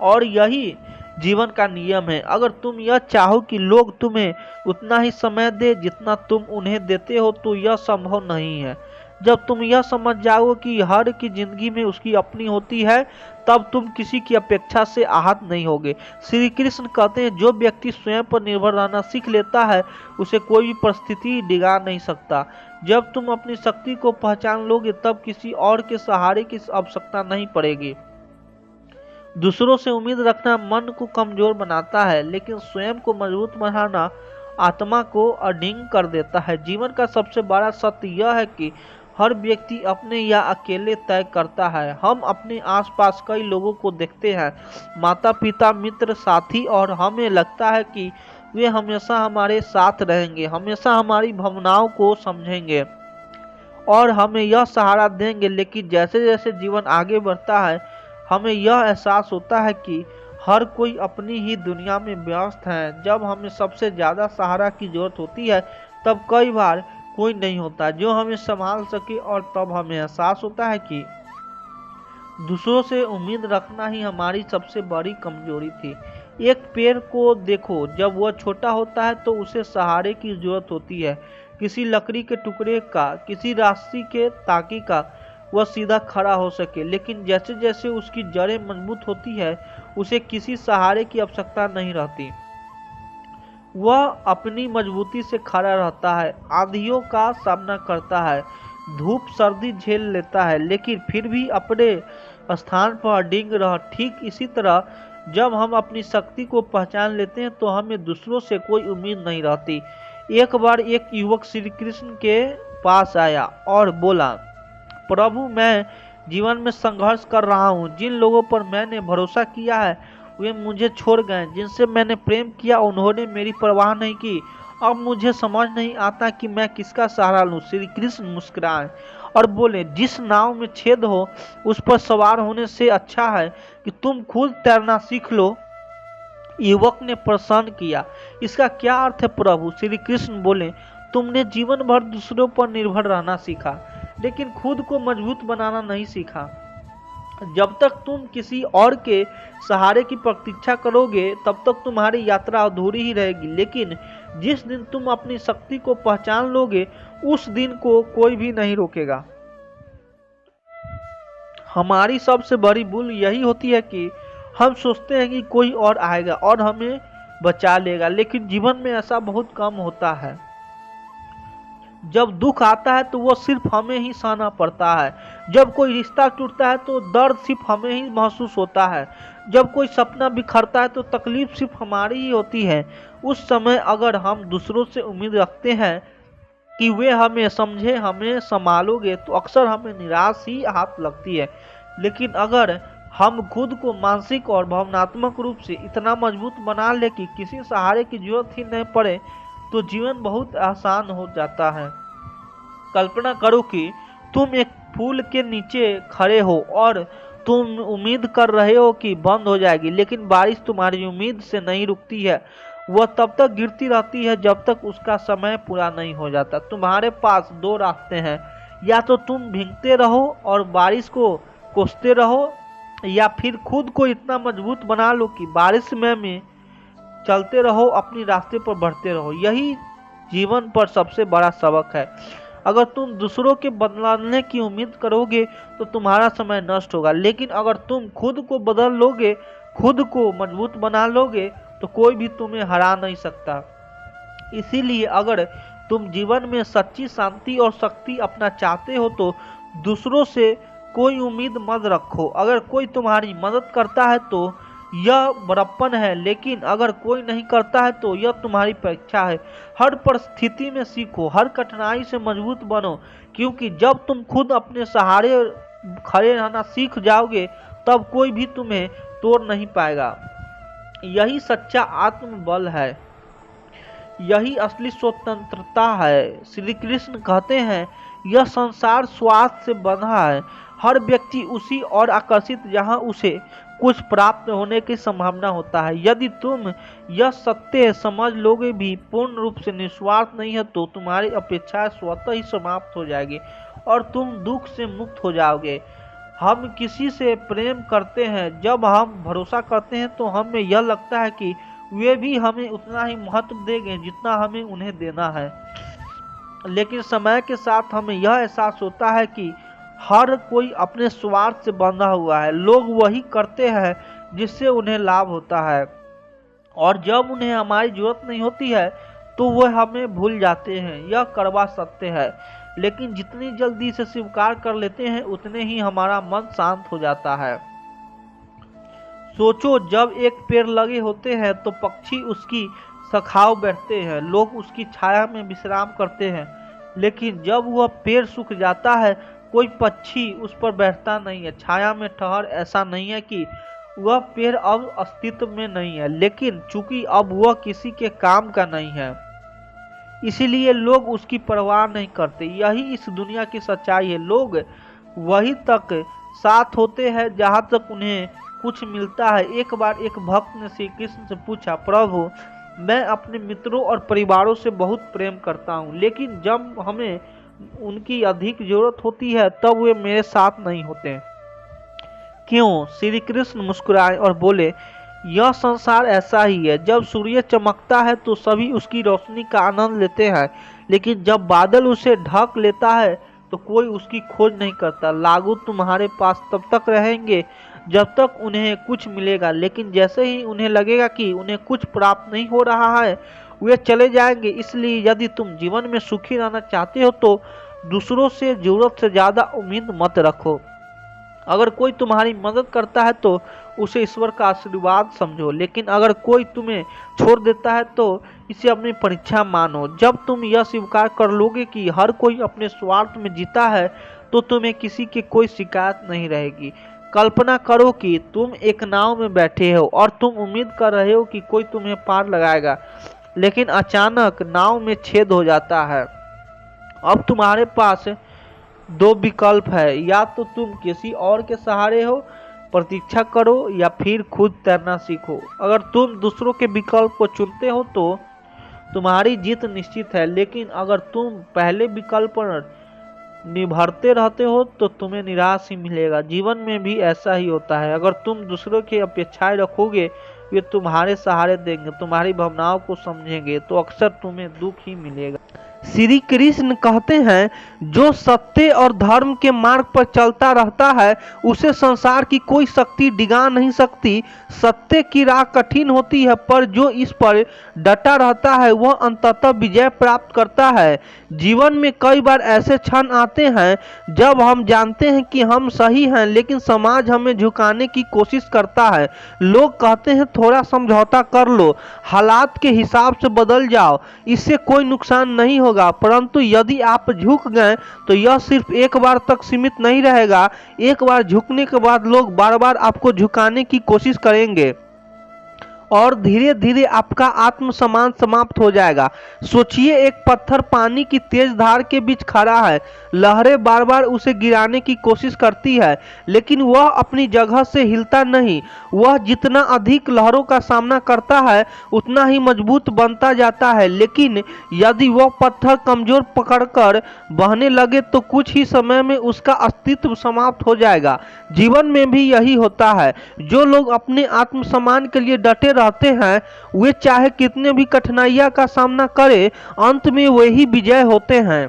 और यही जीवन का नियम है। अगर तुम यह चाहो कि लोग तुम्हें उतना ही समय दे जितना तुम उन्हें देते हो तो यह संभव नहीं है। जब तुम यह समझ जाओ कि हर की जिंदगी में उसकी अपनी होती है तब तुम किसी की अपेक्षा से आहत नहीं होगे। श्री कृष्ण कहते हैं जो व्यक्ति स्वयं पर निर्भर रहना सीख लेता है उसे कोई भी परिस्थिति डिगा नहीं सकता। जब तुम अपनी शक्ति को पहचान लोगे तब किसी और के सहारे की आवश्यकता नहीं पड़ेगी। दूसरों से उम्मीद रखना मन को कमजोर बनाता है, लेकिन स्वयं को मजबूत बनाना आत्मा को अडिंग कर देता है। जीवन का सबसे बड़ा सत्य यह है कि हर व्यक्ति अपने या अकेले तय करता है। हम अपने आसपास कई लोगों को देखते हैं, माता पिता, मित्र, साथी, और हमें लगता है कि वे हमेशा हमारे साथ रहेंगे, हमेशा हमारी भावनाओं को समझेंगे और हमें यह सहारा देंगे। लेकिन जैसे जैसे जीवन आगे बढ़ता है हमें यह एहसास होता है कि हर कोई अपनी ही दुनिया में व्यस्त है। जब हमें सबसे ज़्यादा सहारा की जरूरत होती है तब कई बार कोई नहीं होता जो हमें संभाल सके, और तब हमें एहसास होता है कि दूसरों से उम्मीद रखना ही हमारी सबसे बड़ी कमजोरी थी। एक पेड़ को देखो, जब वह छोटा होता है तो उसे सहारे की जरूरत होती है, किसी लकड़ी के टुकड़े का, किसी रस्सी के ताकि का वह सीधा खड़ा हो सके। लेकिन जैसे जैसे उसकी जड़ें मजबूत होती है, उसे किसी सहारे की आवश्यकता नहीं रहती। वह अपनी मजबूती से खड़ा रहता है, आंधियों का सामना करता है, धूप सर्दी झेल लेता है, लेकिन फिर भी अपने स्थान पर अडिग रह। ठीक इसी तरह जब हम अपनी शक्ति को पहचान लेते हैं तो हमें दूसरों से कोई उम्मीद नहीं रहती। एक बार एक युवक श्री कृष्ण के पास आया और बोला, प्रभु, मैं जीवन में संघर्ष कर रहा हूँ। जिन लोगों पर मैंने भरोसा किया है वे मुझे छोड़ गए, जिनसे मैंने प्रेम किया उन्होंने मेरी परवाह नहीं की। अब मुझे समझ नहीं आता कि मैं किसका सहारा लूं। श्री कृष्ण मुस्कुराए और बोले, जिस नाव में छेद हो उस पर सवार होने से अच्छा है कि तुम खुद तैरना सीख लो। युवक ने प्रश्न किया, इसका क्या अर्थ है प्रभु? श्री कृष्ण बोले, तुमने जीवन भर दूसरों पर निर्भर रहना सीखा, लेकिन खुद को मजबूत बनाना नहीं सीखा। जब तक तुम किसी और के सहारे की प्रतीक्षा करोगे तब तक तुम्हारी यात्रा अधूरी ही रहेगी। लेकिन जिस दिन तुम अपनी शक्ति को पहचान लोगे उस दिन को कोई भी नहीं रोकेगा। हमारी सबसे बड़ी भूल यही होती है कि हम सोचते हैं कि कोई और आएगा और हमें बचा लेगा, लेकिन जीवन में ऐसा बहुत कम होता है। जब दुख आता है तो वो सिर्फ हमें ही सहना पड़ता है। जब कोई रिश्ता टूटता है तो दर्द सिर्फ हमें ही महसूस होता है। जब कोई सपना बिखरता है तो तकलीफ सिर्फ हमारी ही होती है। उस समय अगर हम दूसरों से उम्मीद रखते हैं कि वे हमें समझे, हमें संभालोगे, तो अक्सर हमें निराश ही हाथ लगती है। लेकिन अगर हम खुद को मानसिक और भावनात्मक रूप से इतना मजबूत बना ले कि किसी सहारे की जरूरत ही नहीं पड़े तो जीवन बहुत आसान हो जाता है। कल्पना करो कि तुम एक फूल के नीचे खड़े हो और तुम उम्मीद कर रहे हो कि बंद हो जाएगी, लेकिन बारिश तुम्हारी उम्मीद से नहीं रुकती है। वह तब तक गिरती रहती है जब तक उसका समय पूरा नहीं हो जाता। तुम्हारे पास दो रास्ते हैं, या तो तुम भीगते रहो और बारिश को कोसते रहो, या फिर खुद को इतना मजबूत बना लो कि बारिश में चलते रहो, अपनी रास्ते पर बढ़ते रहो। यही जीवन पर सबसे बड़ा सबक है। अगर तुम दूसरों के बदलने की उम्मीद करोगे तो तुम्हारा समय नष्ट होगा, लेकिन अगर तुम खुद को बदल लोगे, खुद को मजबूत बना लोगे, तो कोई भी तुम्हें हरा नहीं सकता। इसीलिए अगर तुम जीवन में सच्ची शांति और शक्ति अपना चाहते हो तो दूसरों से कोई उम्मीद मत रखो। अगर कोई तुम्हारी मदद करता है तो यह बड़प्पन है, लेकिन अगर कोई नहीं करता है तो यह तुम्हारी परीक्षा है। हर परिस्थिति में सीखो, हर कठिनाई से मजबूत बनो, क्योंकि जब तुम खुद अपने सहारे खड़े रहना सीख जाओगे तब कोई भी तुम्हें तोड़ नहीं पाएगा। यही सच्चा आत्मबल है, यही असली स्वतंत्रता है। श्री कृष्ण कहते हैं, यह संसार स्वार्थ से बंधा है। हर व्यक्ति उसी और आकर्षित जहां उसे कुछ प्राप्त होने की संभावना होता है। यदि तुम यह सत्य समझ लोगे भी पूर्ण रूप से निस्वार्थ नहीं है तो तुम्हारी अपेक्षाएं स्वतः ही समाप्त हो जाएगी और तुम दुख से मुक्त हो जाओगे। हम किसी से प्रेम करते हैं, जब हम भरोसा करते हैं तो हमें यह लगता है कि वे भी हमें उतना ही महत्व देंगे जितना हमें उन्हें देना है। लेकिन समय के साथ हमें यह एहसास होता है कि हर कोई अपने स्वार्थ से बंधा हुआ है। लोग वही करते हैं जिससे उन्हें लाभ होता है, और जब उन्हें हमारी जरूरत नहीं होती है तो वह हमें भूल जाते हैं। यह कड़वा सत्य है, लेकिन जितनी जल्दी से स्वीकार कर लेते हैं उतने ही हमारा मन शांत हो जाता है। सोचो, जब एक पेड़ लगे होते हैं तो पक्षी उसकी शाखाओं बैठते हैं, लोग उसकी छाया में विश्राम करते हैं, लेकिन जब वह पेड़ सूख जाता है कोई पक्षी उस पर बैठता नहीं है। छाया में ठहर ऐसा नहीं है कि वह पेड़ अब अस्तित्व में नहीं है, लेकिन चूंकि अब वह किसी के काम का नहीं है इसीलिए लोग उसकी परवाह नहीं करते। यही इस दुनिया की सच्चाई है। लोग वहीं तक साथ होते हैं जहां तक उन्हें कुछ मिलता है। एक बार एक भक्त ने श्री कृष्ण से पूछा, प्रभु, मैं अपने मित्रों और परिवारों से बहुत प्रेम करता हूँ, लेकिन जब हमें उनकी अधिक जरूरत होती है तब वे मेरे साथ नहीं होते। क्यों? श्री कृष्ण मुस्कुराए और बोले, यह संसार ऐसा ही है। जब सूर्य चमकता है तो सभी उसकी रोशनी का आनंद लेते हैं, लेकिन जब बादल उसे ढक लेता है तो कोई उसकी खोज नहीं करता। लागू तुम्हारे पास तब तक रहेंगे जब तक उन्हें कुछ मिलेगा, लेकिन जैसे ही उन्हें लगेगा कि उन्हें कुछ प्राप्त नहीं हो रहा है, वे चले जाएंगे। इसलिए यदि तुम जीवन में सुखी रहना चाहते हो तो दूसरों से जरूरत से ज्यादा उम्मीद मत रखो। अगर कोई तुम्हारी मदद करता है तो उसे ईश्वर का आशीर्वाद समझो, लेकिन अगर कोई तुम्हें छोड़ देता है तो इसे अपनी परीक्षा मानो। जब तुम यह स्वीकार कर लोगे कि हर कोई अपने स्वार्थ में जीता है तो तुम्हें किसी की कोई शिकायत नहीं रहेगी। कल्पना करो कि तुम एक नाव में बैठे हो और तुम उम्मीद कर रहे हो कि कोई तुम्हें पार लगाएगा, लेकिन अचानक नाव में छेद हो जाता है। अब तुम्हारे पास दो विकल्प है, या तो तुम किसी और के सहारे हो, प्रतीक्षा करो, या फिर खुद तैरना सीखो। अगर तुम दूसरों के विकल्प को चुनते हो तो तुम्हारी जीत निश्चित है, लेकिन अगर तुम पहले विकल्प पर निभरते रहते हो तो तुम्हें निराश ही मिलेगा। जीवन में भी ऐसा ही होता है। अगर तुम दूसरों की अपेक्षाएं रखोगे, वे तुम्हारे सहारे देंगे, तुम्हारी भावनाओं को समझेंगे, तो अक्सर तुम्हें दुख ही मिलेगा। श्री कृष्ण कहते हैं, जो सत्य और धर्म के मार्ग पर चलता रहता है उसे संसार की कोई शक्ति डिगा नहीं सकती। सत्य की राह कठिन होती है, पर जो इस पर डटा रहता है वह अंततः विजय प्राप्त करता है। जीवन में कई बार ऐसे क्षण आते हैं जब हम जानते हैं कि हम सही हैं, लेकिन समाज हमें झुकाने की कोशिश करता है। लोग कहते हैं, थोड़ा समझौता कर लो, हालात के हिसाब से बदल जाओ, इससे कोई नुकसान नहीं होगा। परंतु यदि आप झुक गए तो यह सिर्फ एक बार तक सीमित नहीं रहेगा। एक बार झुकने के बाद लोग बार बार आपको झुकाने की कोशिश करेंगे और धीरे धीरे आपका आत्मसम्मान समाप्त हो जाएगा। सोचिए, एक पत्थर पानी की तेज धार के बीच खड़ा है। लहरें बार बार उसे गिराने की कोशिश करती है, लेकिन वह अपनी जगह से हिलता नहीं। वह जितना अधिक लहरों का सामना करता है उतना ही मजबूत बनता जाता है। लेकिन यदि वह पत्थर कमजोर पकड़कर बहने लगे तो कुछ ही समय में उसका अस्तित्व समाप्त हो जाएगा। जीवन में भी यही होता है। जो लोग अपने आत्मसम्मान के लिए डटे रहते हैं, वे चाहे कितने भी कठिनाइयों का सामना करें, अंत में वही विजय होते हैं।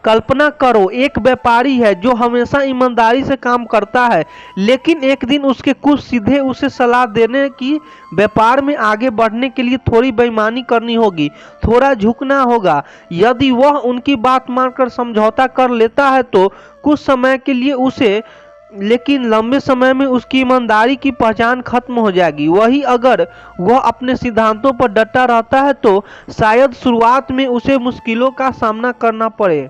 कल्पना करो, एक व्यापारी है जो हमेशा ईमानदारी से काम करता है, लेकिन एक दिन उसके कुछ सीधे उसे सलाह देने की व्यापार में आगे बढ़ने के लिए थोड़ी बेईमानी करनी होगी, थोड़ा झुकना होगा। यदि वह उनकी बात मानकर समझौता कर लेता है तो कुछ समय के लिए उसे, लेकिन लंबे समय में उसकी ईमानदारी की पहचान खत्म हो जाएगी। वही अगर वह अपने सिद्धांतों पर डटा रहता है तो शायद शुरुआत में उसे मुश्किलों का सामना करना पड़े,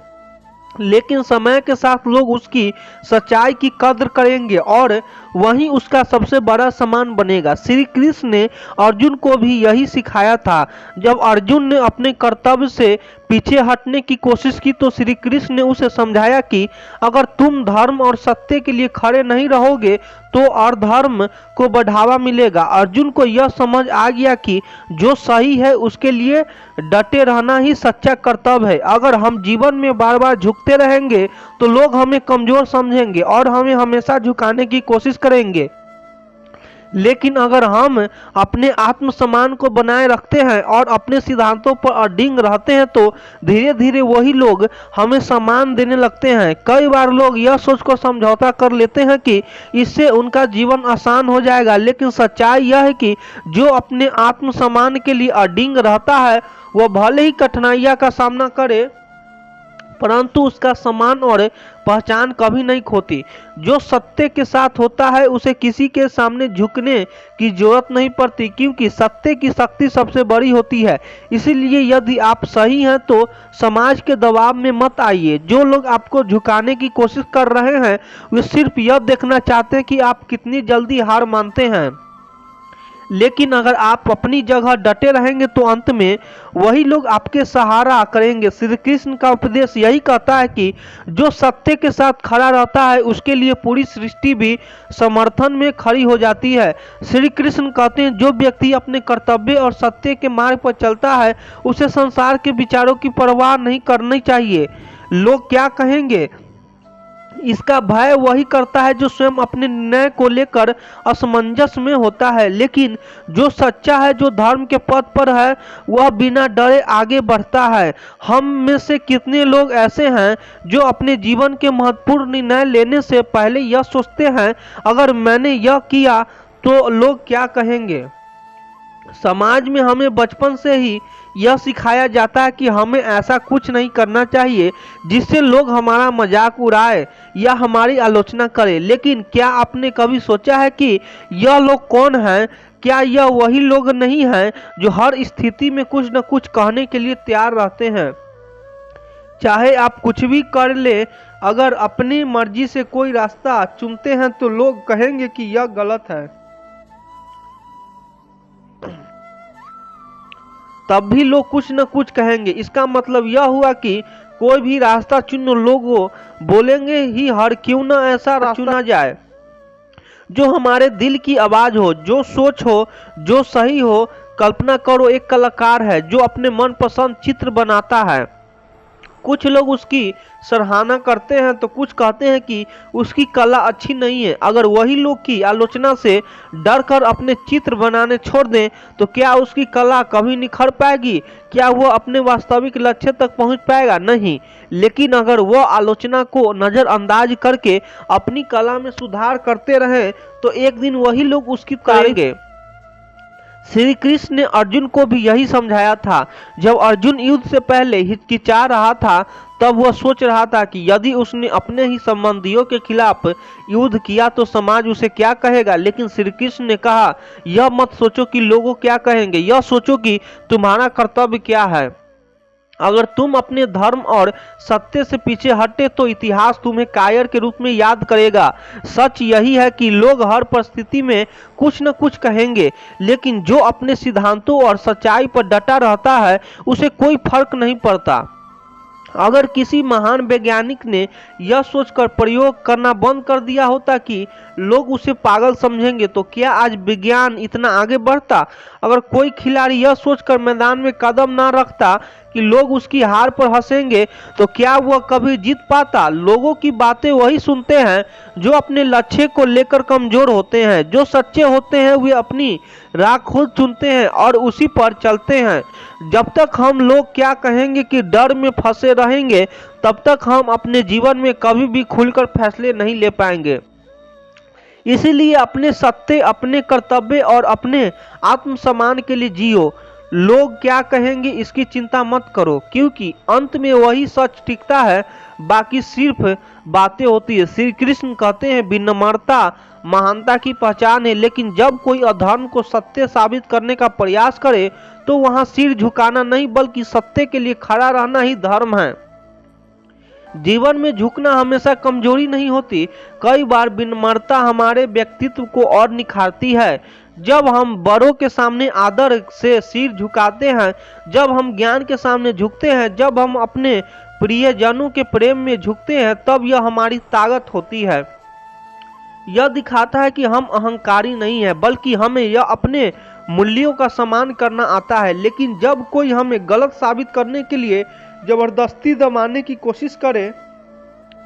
लेकिन समय के साथ लोग उसकी सच्चाई की कद्र करेंगे और वही उसका सबसे बड़ा सम्मान बनेगा। श्री कृष्ण ने अर्जुन को भी यही सिखाया था। जब अर्जुन ने अपने कर्तव्य से पीछे हटने की कोशिश की तो श्री कृष्ण ने उसे समझाया कि अगर तुम धर्म और सत्य के लिए खड़े नहीं रहोगे तो अधर्म को बढ़ावा मिलेगा। अर्जुन को यह समझ आ गया कि जो सही है उसके लिए डटे रहना ही सच्चा कर्तव्य है। अगर हम जीवन में बार बार झुकते रहेंगे तो लोग हमें कमजोर समझेंगे और हमें हमेशा झुकाने की कोशिश करेंगे, लेकिन अगर हम अपने आत्मसम्मान को बनाए रखते हैं और अपने सिद्धांतों पर अडिग रहते हैं तो धीरे धीरे वही लोग हमें सम्मान देने लगते हैं। कई बार लोग यह सोचकर समझौता कर लेते हैं कि इससे उनका जीवन आसान हो जाएगा, लेकिन सच्चाई यह है कि जो अपने आत्मसम्मान के लिए अडिग रहता है वह भले ही कठिनाइयों का सामना करे परंतु उसका सम्मान और पहचान कभी नहीं खोती। जो सत्य के साथ होता है उसे किसी के सामने झुकने की जरूरत नहीं पड़ती, क्योंकि सत्य की शक्ति सबसे बड़ी होती है। इसीलिए यदि आप सही हैं तो समाज के दबाव में मत आइए। जो लोग आपको झुकाने की कोशिश कर रहे हैं वे सिर्फ यह देखना चाहते हैं कि आप कितनी जल्दी हार मानते हैं, लेकिन अगर आप अपनी जगह डटे रहेंगे तो अंत में वही लोग आपके सहारा करेंगे। श्री कृष्ण का उपदेश यही कहता है कि जो सत्य के साथ खड़ा रहता है उसके लिए पूरी सृष्टि भी समर्थन में खड़ी हो जाती है। श्री कृष्ण कहते हैं, जो व्यक्ति अपने कर्तव्य और सत्य के मार्ग पर चलता है उसे संसार के विचारों की परवाह नहीं करनी चाहिए। लोग क्या कहेंगे, इसका भय वही करता है जो स्वयं अपने निर्णय को लेकर असमंजस में होता है, लेकिन जो सच्चा है, जो धर्म के पथ पर है, वह बिना डरे आगे बढ़ता है। हम में से कितने लोग ऐसे हैं जो अपने जीवन के महत्वपूर्ण निर्णय लेने से पहले यह सोचते हैं, अगर मैंने यह किया तो लोग क्या कहेंगे। समाज में हमें बचपन से ही यह सिखाया जाता है कि हमें ऐसा कुछ नहीं करना चाहिए जिससे लोग हमारा मजाक उड़ाए या हमारी आलोचना करें। लेकिन क्या आपने कभी सोचा है कि यह लोग कौन हैं? क्या यह वही लोग नहीं हैं जो हर स्थिति में कुछ न कुछ कहने के लिए तैयार रहते हैं? चाहे आप कुछ भी कर ले, अगर अपनी मर्जी से कोई रास्ता चुनते हैं तो लोग कहेंगे कि यह गलत है। तब भी लोग कुछ न कुछ कहेंगे। इसका मतलब यह हुआ कि कोई भी रास्ता चुनो, लोग बोलेंगे ही हर क्यों न ऐसा रास्ता चुना जाए जो हमारे दिल की आवाज हो, जो सोच हो, जो सही हो। कल्पना करो, एक कलाकार है जो अपने मनपसंद चित्र बनाता है। कुछ लोग उसकी सराहना करते हैं तो कुछ कहते हैं कि उसकी कला अच्छी नहीं है। अगर वही लोग की आलोचना से डर कर अपने चित्र बनाने छोड़ दें तो क्या उसकी कला कभी निखर पाएगी? क्या वह अपने वास्तविक लक्ष्य तक पहुंच पाएगा? नहीं। लेकिन अगर वह आलोचना को नजरअंदाज करके अपनी कला में सुधार करते रहें तो एक दिन वही लोग उसकी करेंगे। श्री कृष्ण ने अर्जुन को भी यही समझाया था। जब अर्जुन युद्ध से पहले हिचकिचा रहा था तब वह सोच रहा था कि यदि उसने अपने ही संबंधियों के खिलाफ युद्ध किया तो समाज उसे क्या कहेगा। लेकिन श्री कृष्ण ने कहा, यह मत सोचो कि लोगों क्या कहेंगे, यह सोचो कि तुम्हारा कर्तव्य क्या है। अगर तुम अपने धर्म और सत्य से पीछे हटे तो इतिहास तुम्हें कायर के रूप में याद करेगा। सच यही है कि लोग हर परिस्थिति में कुछ न कुछ कहेंगे, लेकिन जो अपने सिद्धांतों और सच्चाई पर डटा रहता है उसे कोई फर्क नहीं पड़ता। अगर किसी महान वैज्ञानिक ने यह सोचकर प्रयोग करना बंद कर दिया होता कि लोग उसे पागल समझेंगे तो क्या आज विज्ञान इतना आगे बढ़ता? अगर कोई खिलाड़ी यह सोचकर मैदान में कदम ना रखता कि लोग उसकी हार पर हंसेंगे तो क्या वह कभी जीत पाता? लोगों की बातें वही सुनते हैं जो अपने लक्ष्य को लेकर कमजोर होते हैं। जो सच्चे होते हैं वे अपनी राह खुद चुनते हैं और उसी पर चलते हैं। जब तक हम लोग क्या कहेंगे कि डर में फंसे रहेंगे तब तक हम अपने जीवन में कभी भी खुलकर फैसले नहीं ले पाएंगे। इसीलिए अपने सत्य, अपने कर्तव्य और अपने आत्मसम्मान के लिए जियो। लोग क्या कहेंगे इसकी चिंता मत करो, क्योंकि अंत में वही सच टिकता है, बाकी सिर्फ बातें होती है। श्री कृष्ण कहते हैं, विनम्रता महानता की पहचान है, लेकिन जब कोई अधर्म को सत्य साबित करने का प्रयास करे तो वहां सिर झुकाना नहीं बल्कि सत्य के लिए खड़ा रहना ही धर्म है। जीवन में झुकना हमेशा कमजोरी नहीं होती। कई बार विनम्रता हमारे व्यक्तित्व को और निखारती है। जब हम बड़ों के सामने आदर से सिर झुकाते हैं, जब हम ज्ञान के सामने झुकते हैं, जब हम अपने प्रियजनों के प्रेम में झुकते हैं, तब यह हमारी ताकत होती है। यह दिखाता है कि हम अहंकारी नहीं है, बल्कि हमें यह अपने मूल्यों का सम्मान करना आता है। लेकिन जब कोई हमें गलत साबित करने के लिए जबरदस्ती दबाने की कोशिश करे,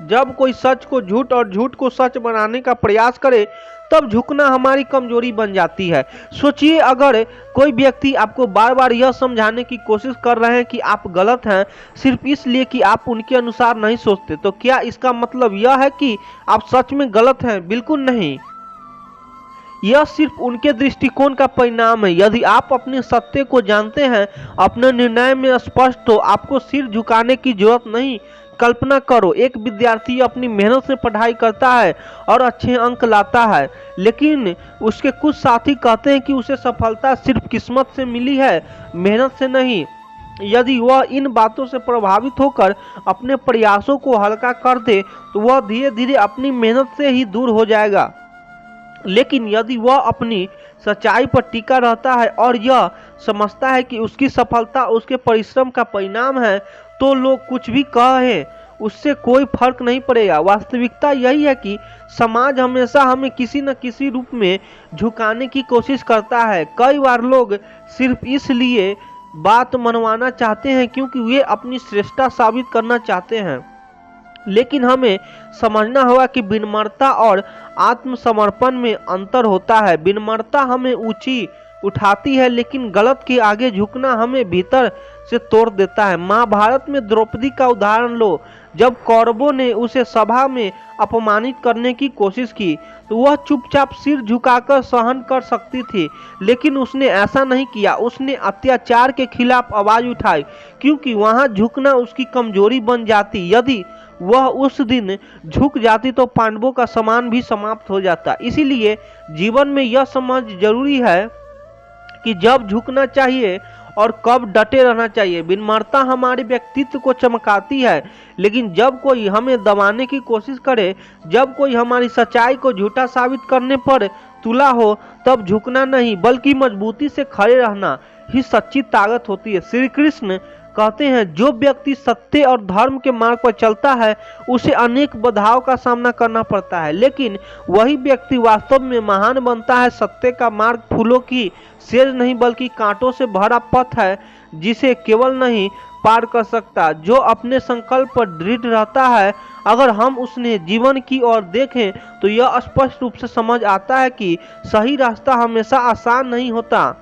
जब कोई सच को झूठ और झूठ को सच बनाने का प्रयास करे, तब झुकना हमारी कमजोरी बन जाती है। सोचिए, अगर कोई व्यक्ति आपको बार बार यह समझाने की कोशिश कर रहे हैं कि आप गलत हैं सिर्फ इसलिए कि आप उनके अनुसार नहीं सोचते, तो क्या इसका मतलब यह है कि आप सच में गलत हैं? बिल्कुल नहीं। यह सिर्फ उनके दृष्टिकोण का परिणाम है। यदि आप अपने सत्य को जानते हैं, अपने निर्णय में स्पष्ट हो, आपको सिर झुकाने की जरूरत नहीं। कल्पना करो, एक विद्यार्थी अपनी मेहनत से पढ़ाई करता है और अच्छे अंक लाता है, लेकिन उसके कुछ साथी कहते हैं कि उसे सफलता सिर्फ किस्मत से मिली है, मेहनत से नहीं। यदि वह इन बातों से प्रभावित होकर अपने प्रयासों को हल्का कर दे तो वह धीरे धीरे अपनी मेहनत से ही दूर हो जाएगा। लेकिन यदि वह अपनी सच्चाई पर टिका रहता है और यह समझता है कि उसकी सफलता उसके परिश्रम का परिणाम है, तो लोग कुछ भी कहें उससे कोई फर्क नहीं पड़ेगा। वास्तविकता यही है कि समाज हमेशा हमें किसी न किसी रूप में झुकाने की कोशिश करता है। कई बार लोग सिर्फ इसलिए बात मनवाना चाहते हैं क्योंकि वे अपनी श्रेष्ठता साबित करना चाहते हैं। लेकिन हमें समझना होगा कि विनम्रता और आत्मसमर्पण में अंतर होता है। विनम्रता हमें ऊंची उठाती है, लेकिन गलत के आगे झुकना हमें भीतर से तोड़ देता है। महाभारत में द्रौपदी का उदाहरण लो। जब कौरवों ने उसे सभा में अपमानित करने की कोशिश की तो वह चुपचाप सिर झुकाकर सहन कर सकती थी, लेकिन उसने ऐसा नहीं किया। उसने अत्याचार के खिलाफ आवाज उठाई, क्योंकि वहां झुकना उसकी कमजोरी बन जाती। यदि वह उस दिन झुक जाती तो पांडवों का सम्मान भी समाप्त हो जाता। इसीलिए जीवन में यह समझ जरूरी है कि जब झुकना चाहिए और कब डटे रहना चाहिए। विनम्रता हमारे व्यक्तित्व को चमकाती है, लेकिन जब कोई हमें दबाने की कोशिश करे, जब कोई हमारी सच्चाई को झूठा साबित करने पर तुला हो, तब झुकना नहीं बल्कि मजबूती से खड़े रहना ही सच्ची ताकत होती है। श्री कृष्ण कहते हैं, जो व्यक्ति सत्य और धर्म के मार्ग पर चलता है उसे अनेक बाधाओं का सामना करना पड़ता है, लेकिन वही व्यक्ति वास्तव में महान बनता है। सत्य का मार्ग फूलों की सेज नहीं बल्कि कांटों से भरा पथ है, जिसे केवल नहीं पार कर सकता जो अपने संकल्प पर दृढ़ रहता है। अगर हम उसने जीवन की ओर देखें तो यह स्पष्ट रूप से समझ आता है कि सही रास्ता हमेशा आसान नहीं होता,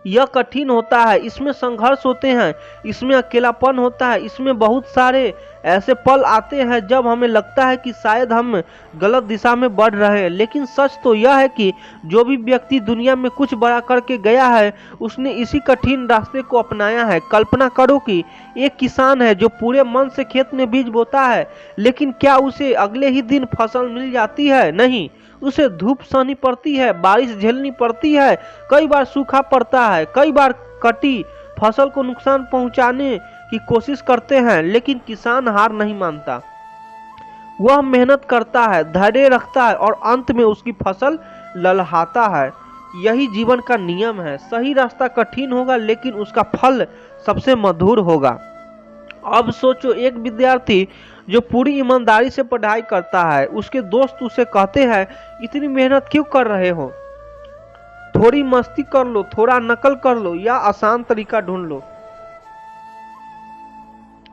यह कठिन होता है। इसमें संघर्ष होते हैं, इसमें अकेलापन होता है, इसमें बहुत सारे ऐसे पल आते हैं जब हमें लगता है कि शायद हम गलत दिशा में बढ़ रहे हैं। लेकिन सच तो यह है कि जो भी व्यक्ति दुनिया में कुछ बड़ा करके गया है उसने इसी कठिन रास्ते को अपनाया है। कल्पना करो कि एक किसान है जो पूरे मन से खेत में बीज बोता है, लेकिन क्या उसे अगले ही दिन फसल मिल जाती है? नहीं, उसे धूप सहनी पड़ती है, बारिश झेलनी पड़ती है, कई बार सूखा पड़ता है, कई बार कटी फसल को नुकसान पहुंचाने की कोशिश करते हैं, लेकिन किसान हार नहीं मानता। वह मेहनत करता है, धैर्य रखता है और अंत में उसकी फसल ललहाता है। यही जीवन का नियम है। सही रास्ता कठिन होगा, लेकिन उसका फल सबसे मधुर होगा। अब सोचो, एक विद्यार्थी जो पूरी ईमानदारी से पढ़ाई करता है, उसके दोस्त उसे कहते हैं, इतनी मेहनत क्यों कर रहे हो? थोड़ी मस्ती कर लो, थोड़ा नकल कर लो या आसान तरीका ढूंढ लो।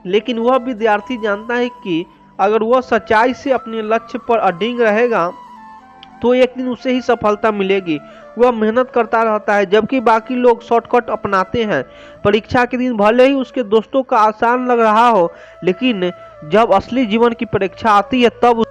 लेकिन वह विद्यार्थी जानता है कि अगर वह सच्चाई से अपने लक्ष्य पर अडिग रहेगा तो एक दिन उसे ही सफलता मिलेगी। वह मेहनत करता रहता है, जबकि बाकी लोग शॉर्टकट अपनाते हैं। परीक्षा के दिन भले ही उसके दोस्तों का आसान लग रहा हो, लेकिन जब असली जीवन की परीक्षा आती है तब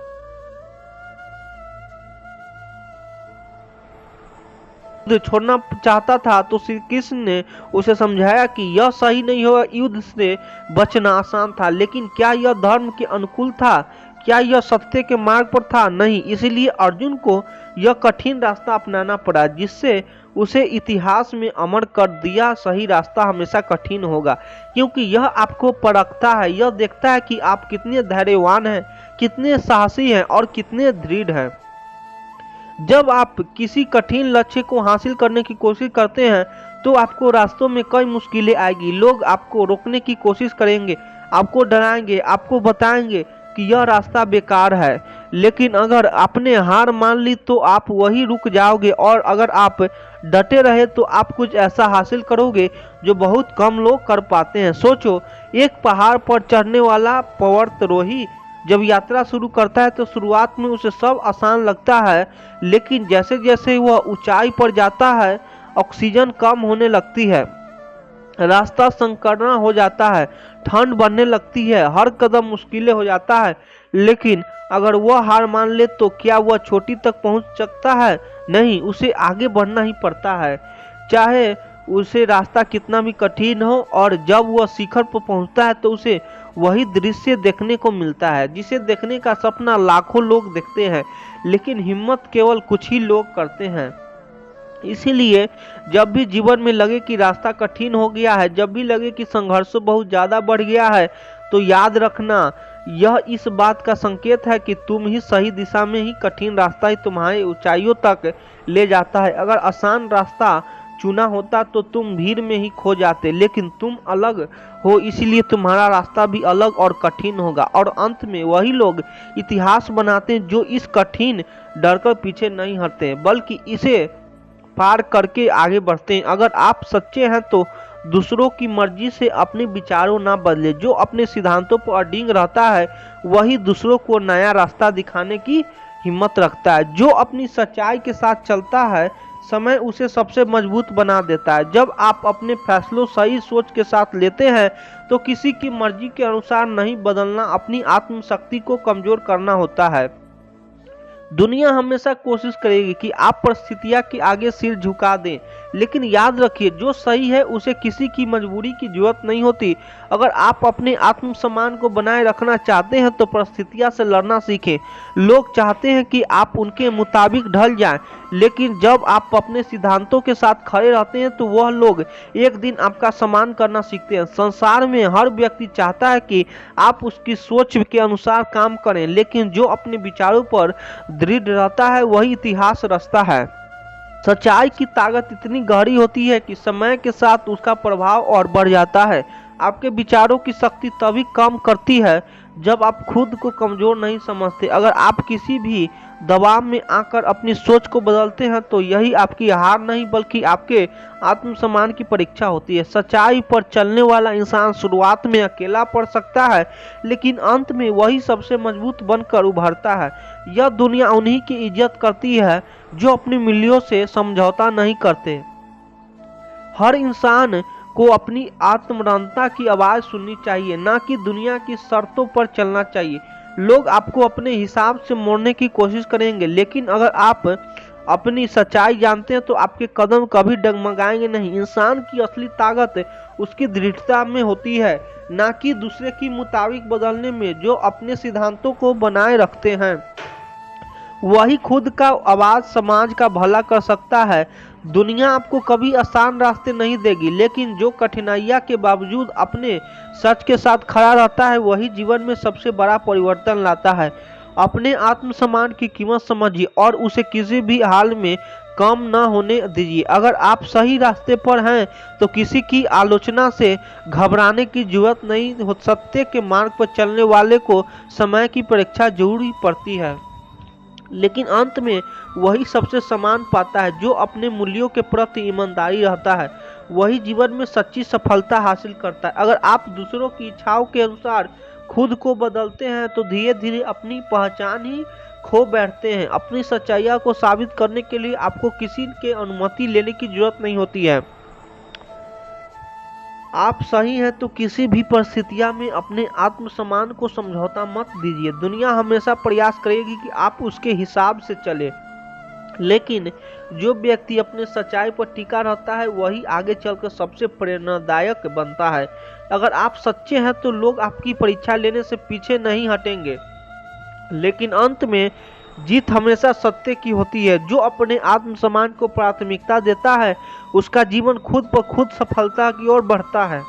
छोड़ना चाहता था तो श्री कृष्ण ने उसे समझाया कि यह सही नहीं होगा। युद्ध से बचना आसान था, लेकिन क्या यह धर्म के अनुकूल था? क्या यह सत्य के मार्ग पर था? नहीं। इसलिए अर्जुन को यह कठिन रास्ता अपनाना पड़ा, जिससे उसे इतिहास में अमर कर दिया। सही रास्ता हमेशा कठिन होगा, क्योंकि यह आपको परखता है। यह देखता है कि आप कितने धैर्यवान हैं, कितने साहसी हैं और कितने दृढ़ हैं। जब आप किसी कठिन लक्ष्य को हासिल करने की कोशिश करते हैं तो आपको रास्तों में कई मुश्किलें आएगी। लोग आपको रोकने की कोशिश करेंगे, आपको डराएंगे, आपको बताएंगे कि यह रास्ता बेकार है। लेकिन अगर आपने हार मान ली तो आप वहीं रुक जाओगे, और अगर आप डटे रहे तो आप कुछ ऐसा हासिल करोगे जो बहुत कम लोग कर पाते हैं। सोचो, एक पहाड़ पर चढ़ने वाला पर्वतारोही जब यात्रा शुरू करता है तो शुरुआत में उसे सब आसान लगता है, लेकिन जैसे जैसे वह ऊंचाई पर जाता है ऑक्सीजन कम होने लगती है, रास्ता संकरा हो जाता है, ठंड बढ़ने लगती है, हर कदम मुश्किलें हो जाता है। लेकिन अगर वह हार मान ले तो क्या वह चोटी तक पहुंच सकता है? नहीं, उसे आगे बढ़ना ही पड़ता है, चाहे उसे रास्ता कितना भी कठिन हो। और जब वह शिखर पर पहुंचता है तो उसे वही दृश्य देखने को मिलता है जिसे देखने का सपना लाखों लोग देखते हैं, लेकिन हिम्मत केवल कुछ ही लोग करते हैं। इसीलिए जब भी जीवन में लगे कि रास्ता कठिन हो गया है, जब भी लगे कि संघर्ष बहुत ज्यादा बढ़ गया है, तो याद रखना, यह इस बात का संकेत है कि तुम ही सही दिशा में ही कठिन रास्ता ही तुम्हारी ऊंचाइयों तक ले जाता है। अगर आसान रास्ता चुना होता तो तुम भीड़ में ही खो जाते, लेकिन तुम अलग हो, इसलिए तुम्हारा रास्ता भी अलग और कठिन होगा। और अंत में वही लोग इतिहास बनाते हैं जो इस कठिन डर कर पीछे नहीं हटते, बल्कि इसे पार करके आगे बढ़ते हैं। अगर आप सच्चे हैं तो दूसरों की मर्जी से अपने विचारों ना बदले। जो अपने सिद्धांतों पर अडिग रहता है वही दूसरों को नया रास्ता दिखाने की हिम्मत रखता है। जो अपनी सच्चाई के साथ चलता है समय उसे सबसे मजबूत बना देता है। जब आप अपने फैसलों सही सोच के साथ लेते हैं तो किसी की मर्जी के अनुसार नहीं बदलना अपनी आत्मशक्ति को कमजोर करना होता है। दुनिया हमेशा कोशिश करेगी कि आप परिस्थितियां के आगे सिर झुका दें, लेकिन याद रखिए जो सही है उसे किसी की मजबूरी की जरूरत नहीं होती। अगर आप अपने आत्मसम्मान को बनाए रखना चाहते हैं तो परिस्थितियां से लड़ना सीखें। लोग चाहते हैं कि आप उनके मुताबिक ढल जाएं, लेकिन जब आप अपने सिद्धांतों के साथ खड़े रहते हैं तो वह लोग एक दिन आपका सम्मान करना सीखते हैं। संसार में हर व्यक्ति चाहता है कि आप उसकी सोच के अनुसार काम करें, लेकिन जो अपने विचारों पर दृढ़ रहता है वही इतिहास रचता है। सच्चाई की ताकत इतनी गहरी होती है कि समय के साथ उसका प्रभाव और बढ़ जाता है। आपके विचारों की शक्ति तभी काम करती है जब आप खुद को कमजोर नहीं समझते। अगर आप किसी भी दबाव में आकर अपनी सोच को बदलते हैं तो यही आपकी हार नहीं बल्कि आपके आत्मसम्मान की परीक्षा होती है। सच्चाई पर चलने वाला इंसान शुरुआत में अकेला पड़ सकता है, लेकिन अंत में वही सबसे मजबूत बनकर उभरता है। यह दुनिया उन्हीं की इज्जत करती है जो अपनी मूल्यों से समझौता नहीं करते। हर इंसान को अपनी आत्मरंता की आवाज सुननी चाहिए, ना कि दुनिया की शर्तों पर चलना चाहिए। लोग आपको अपने हिसाब से मोड़ने की कोशिश करेंगे, लेकिन अगर आप अपनी सच्चाई जानते हैं तो आपके कदम कभी डगमगाएंगे नहीं। इंसान की असली ताकत उसकी दृढ़ता में होती है, ना कि दूसरे की मुताबिक बदलने में। जो अपने सिद्धांतों को बनाए रखते हैं वही खुद का आवाज समाज का भला कर सकता है। दुनिया आपको कभी आसान रास्ते नहीं देगी, लेकिन जो कठिनाइयों के बावजूद अपने सच के साथ खड़ा रहता है वही जीवन में सबसे बड़ा परिवर्तन लाता है। अपने आत्मसम्मान की कीमत समझिए और उसे किसी भी हाल में कम न होने दीजिए। अगर आप सही रास्ते पर हैं तो किसी की आलोचना से घबराने की जरूरत नहीं हो। सत्य के मार्ग पर चलने वाले को समय की परीक्षा जरूर ही पड़ती है, लेकिन अंत में वही सबसे सम्मान पाता है। जो अपने मूल्यों के प्रति ईमानदारी रहता है वही जीवन में सच्ची सफलता हासिल करता है। अगर आप दूसरों की इच्छाओं के अनुसार खुद को बदलते हैं तो धीरे धीरे अपनी पहचान ही खो बैठते हैं। अपनी सच्चाइयों को साबित करने के लिए आपको किसी के अनुमति लेने की जरूरत नहीं होती है। आप सही हैं तो किसी भी परिस्थितियों में अपने आत्मसम्मान को समझौता मत दीजिए। दुनिया हमेशा प्रयास करेगी कि आप उसके हिसाब से चले, लेकिन जो व्यक्ति अपने सच्चाई पर टिका रहता है वही आगे चलकर सबसे प्रेरणादायक बनता है। अगर आप सच्चे हैं तो लोग आपकी परीक्षा लेने से पीछे नहीं हटेंगे, लेकिन अंत में जीत हमेशा सत्य की होती है। जो अपने आत्मसम्मान को प्राथमिकता देता है उसका जीवन खुद ब खुद सफलता की ओर बढ़ता है।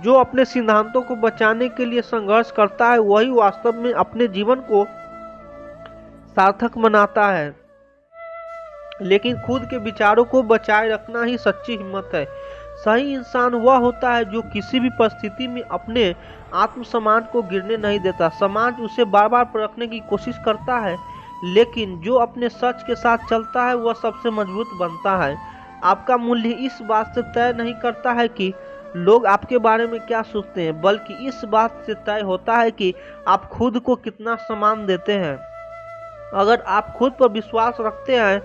जो अपने सिद्धांतों को बचाने के लिए संघर्ष करता है वही वास्तव में अपने जीवन को सार्थक बनाता है। लेकिन खुद के विचारों को बचाए रखना ही सच्ची हिम्मत है। सही इंसान वह होता है जो किसी भी परिस्थिति में अपने आत्मसम्मान को गिरने नहीं देता। समाज उसे बार बार परखने की कोशिश करता है, लेकिन जो अपने सच के साथ चलता है वह सबसे मजबूत बनता है। आपका मूल्य इस बात से तय नहीं करता है कि लोग आपके बारे में क्या सोचते हैं, बल्कि इस बात से तय होता है कि आप खुद को कितना सम्मान देते हैं। अगर आप खुद पर विश्वास रखते हैं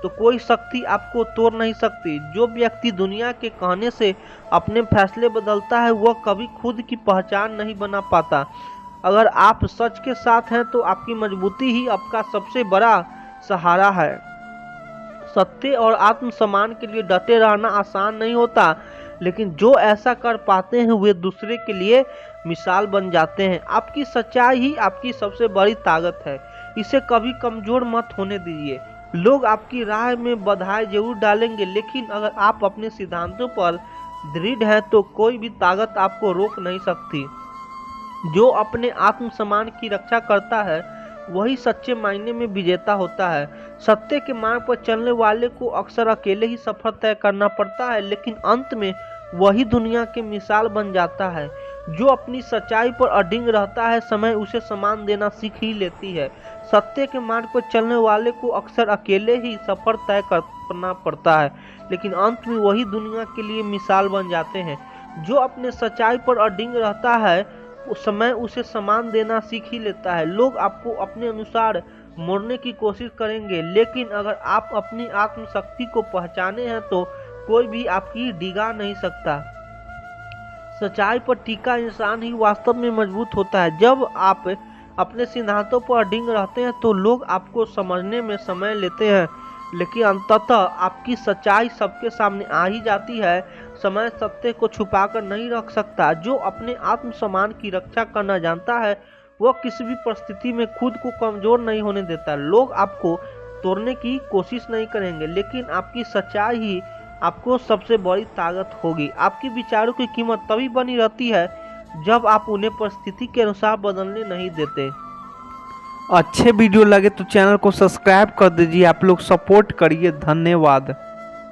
तो कोई शक्ति आपको तोड़ नहीं सकती। जो व्यक्ति दुनिया के कहने से अपने फैसले बदलता है वह कभी खुद की पहचान नहीं बना पाता। अगर आप सच के साथ हैं तो आपकी मजबूती ही आपका सबसे बड़ा सहारा है। सत्य और आत्मसम्मान के लिए डटे रहना आसान नहीं होता, लेकिन जो ऐसा कर पाते हैं वे दूसरे के लिए मिसाल बन जाते हैं। आपकी सच्चाई ही आपकी सबसे बड़ी ताकत है, इसे कभी कमजोर मत होने दीजिए। लोग आपकी राह में बाधाएं जरूर डालेंगे, लेकिन अगर आप अपने सिद्धांतों पर दृढ़ हैं तो कोई भी ताकत आपको रोक नहीं सकती। जो अपने आत्मसम्मान की रक्षा करता है वही सच्चे मायने में विजेता होता है। सत्य के मार्ग पर चलने वाले को अक्सर अकेले ही सफर तय करना पड़ता है, लेकिन अंत में वही दुनिया की मिसाल बन जाता है। जो अपनी सच्चाई पर अडिग रहता है, समय उसे सम्मान देना सीख ही लेती है। सत्य के मार्ग पर चलने वाले को अक्सर अकेले ही सफर तय करना पड़ता है, लेकिन अंत में वही दुनिया के लिए मिसाल बन जाते हैं। जो अपने सच्चाई पर अडिग रहता है, उस समय उसे सम्मान देना सीख ही लेता है। लोग आपको अपने अनुसार मोड़ने की कोशिश करेंगे, लेकिन अगर आप अपनी आत्मशक्ति को पहचाने हैं तो कोई भी आपकी डिगा नहीं सकता। सच्चाई पर टिका इंसान ही वास्तव में मजबूत होता है। जब आप अपने सिद्धांतों पर अडिग रहते हैं तो लोग आपको समझने में समय लेते हैं, लेकिन अंततः आपकी सच्चाई सबके सामने आ ही जाती है। समय सत्य को छुपाकर नहीं रख सकता। जो अपने आत्मसम्मान की रक्षा करना जानता है, वह किसी भी परिस्थिति में खुद को कमजोर नहीं होने देता। लोग आपको तोड़ने की कोशिश नहीं करेंगे, लेकिन आपकी सच्चाई ही आपको सबसे बड़ी ताकत होगी। आपके विचारों की कीमत तभी बनी रहती है जब आप उन्हें परिस्थिति के अनुसार बदलने नहीं देते। अच्छे वीडियो लगे तो चैनल को सब्सक्राइब कर दीजिए। आप लोग सपोर्ट करिए। धन्यवाद।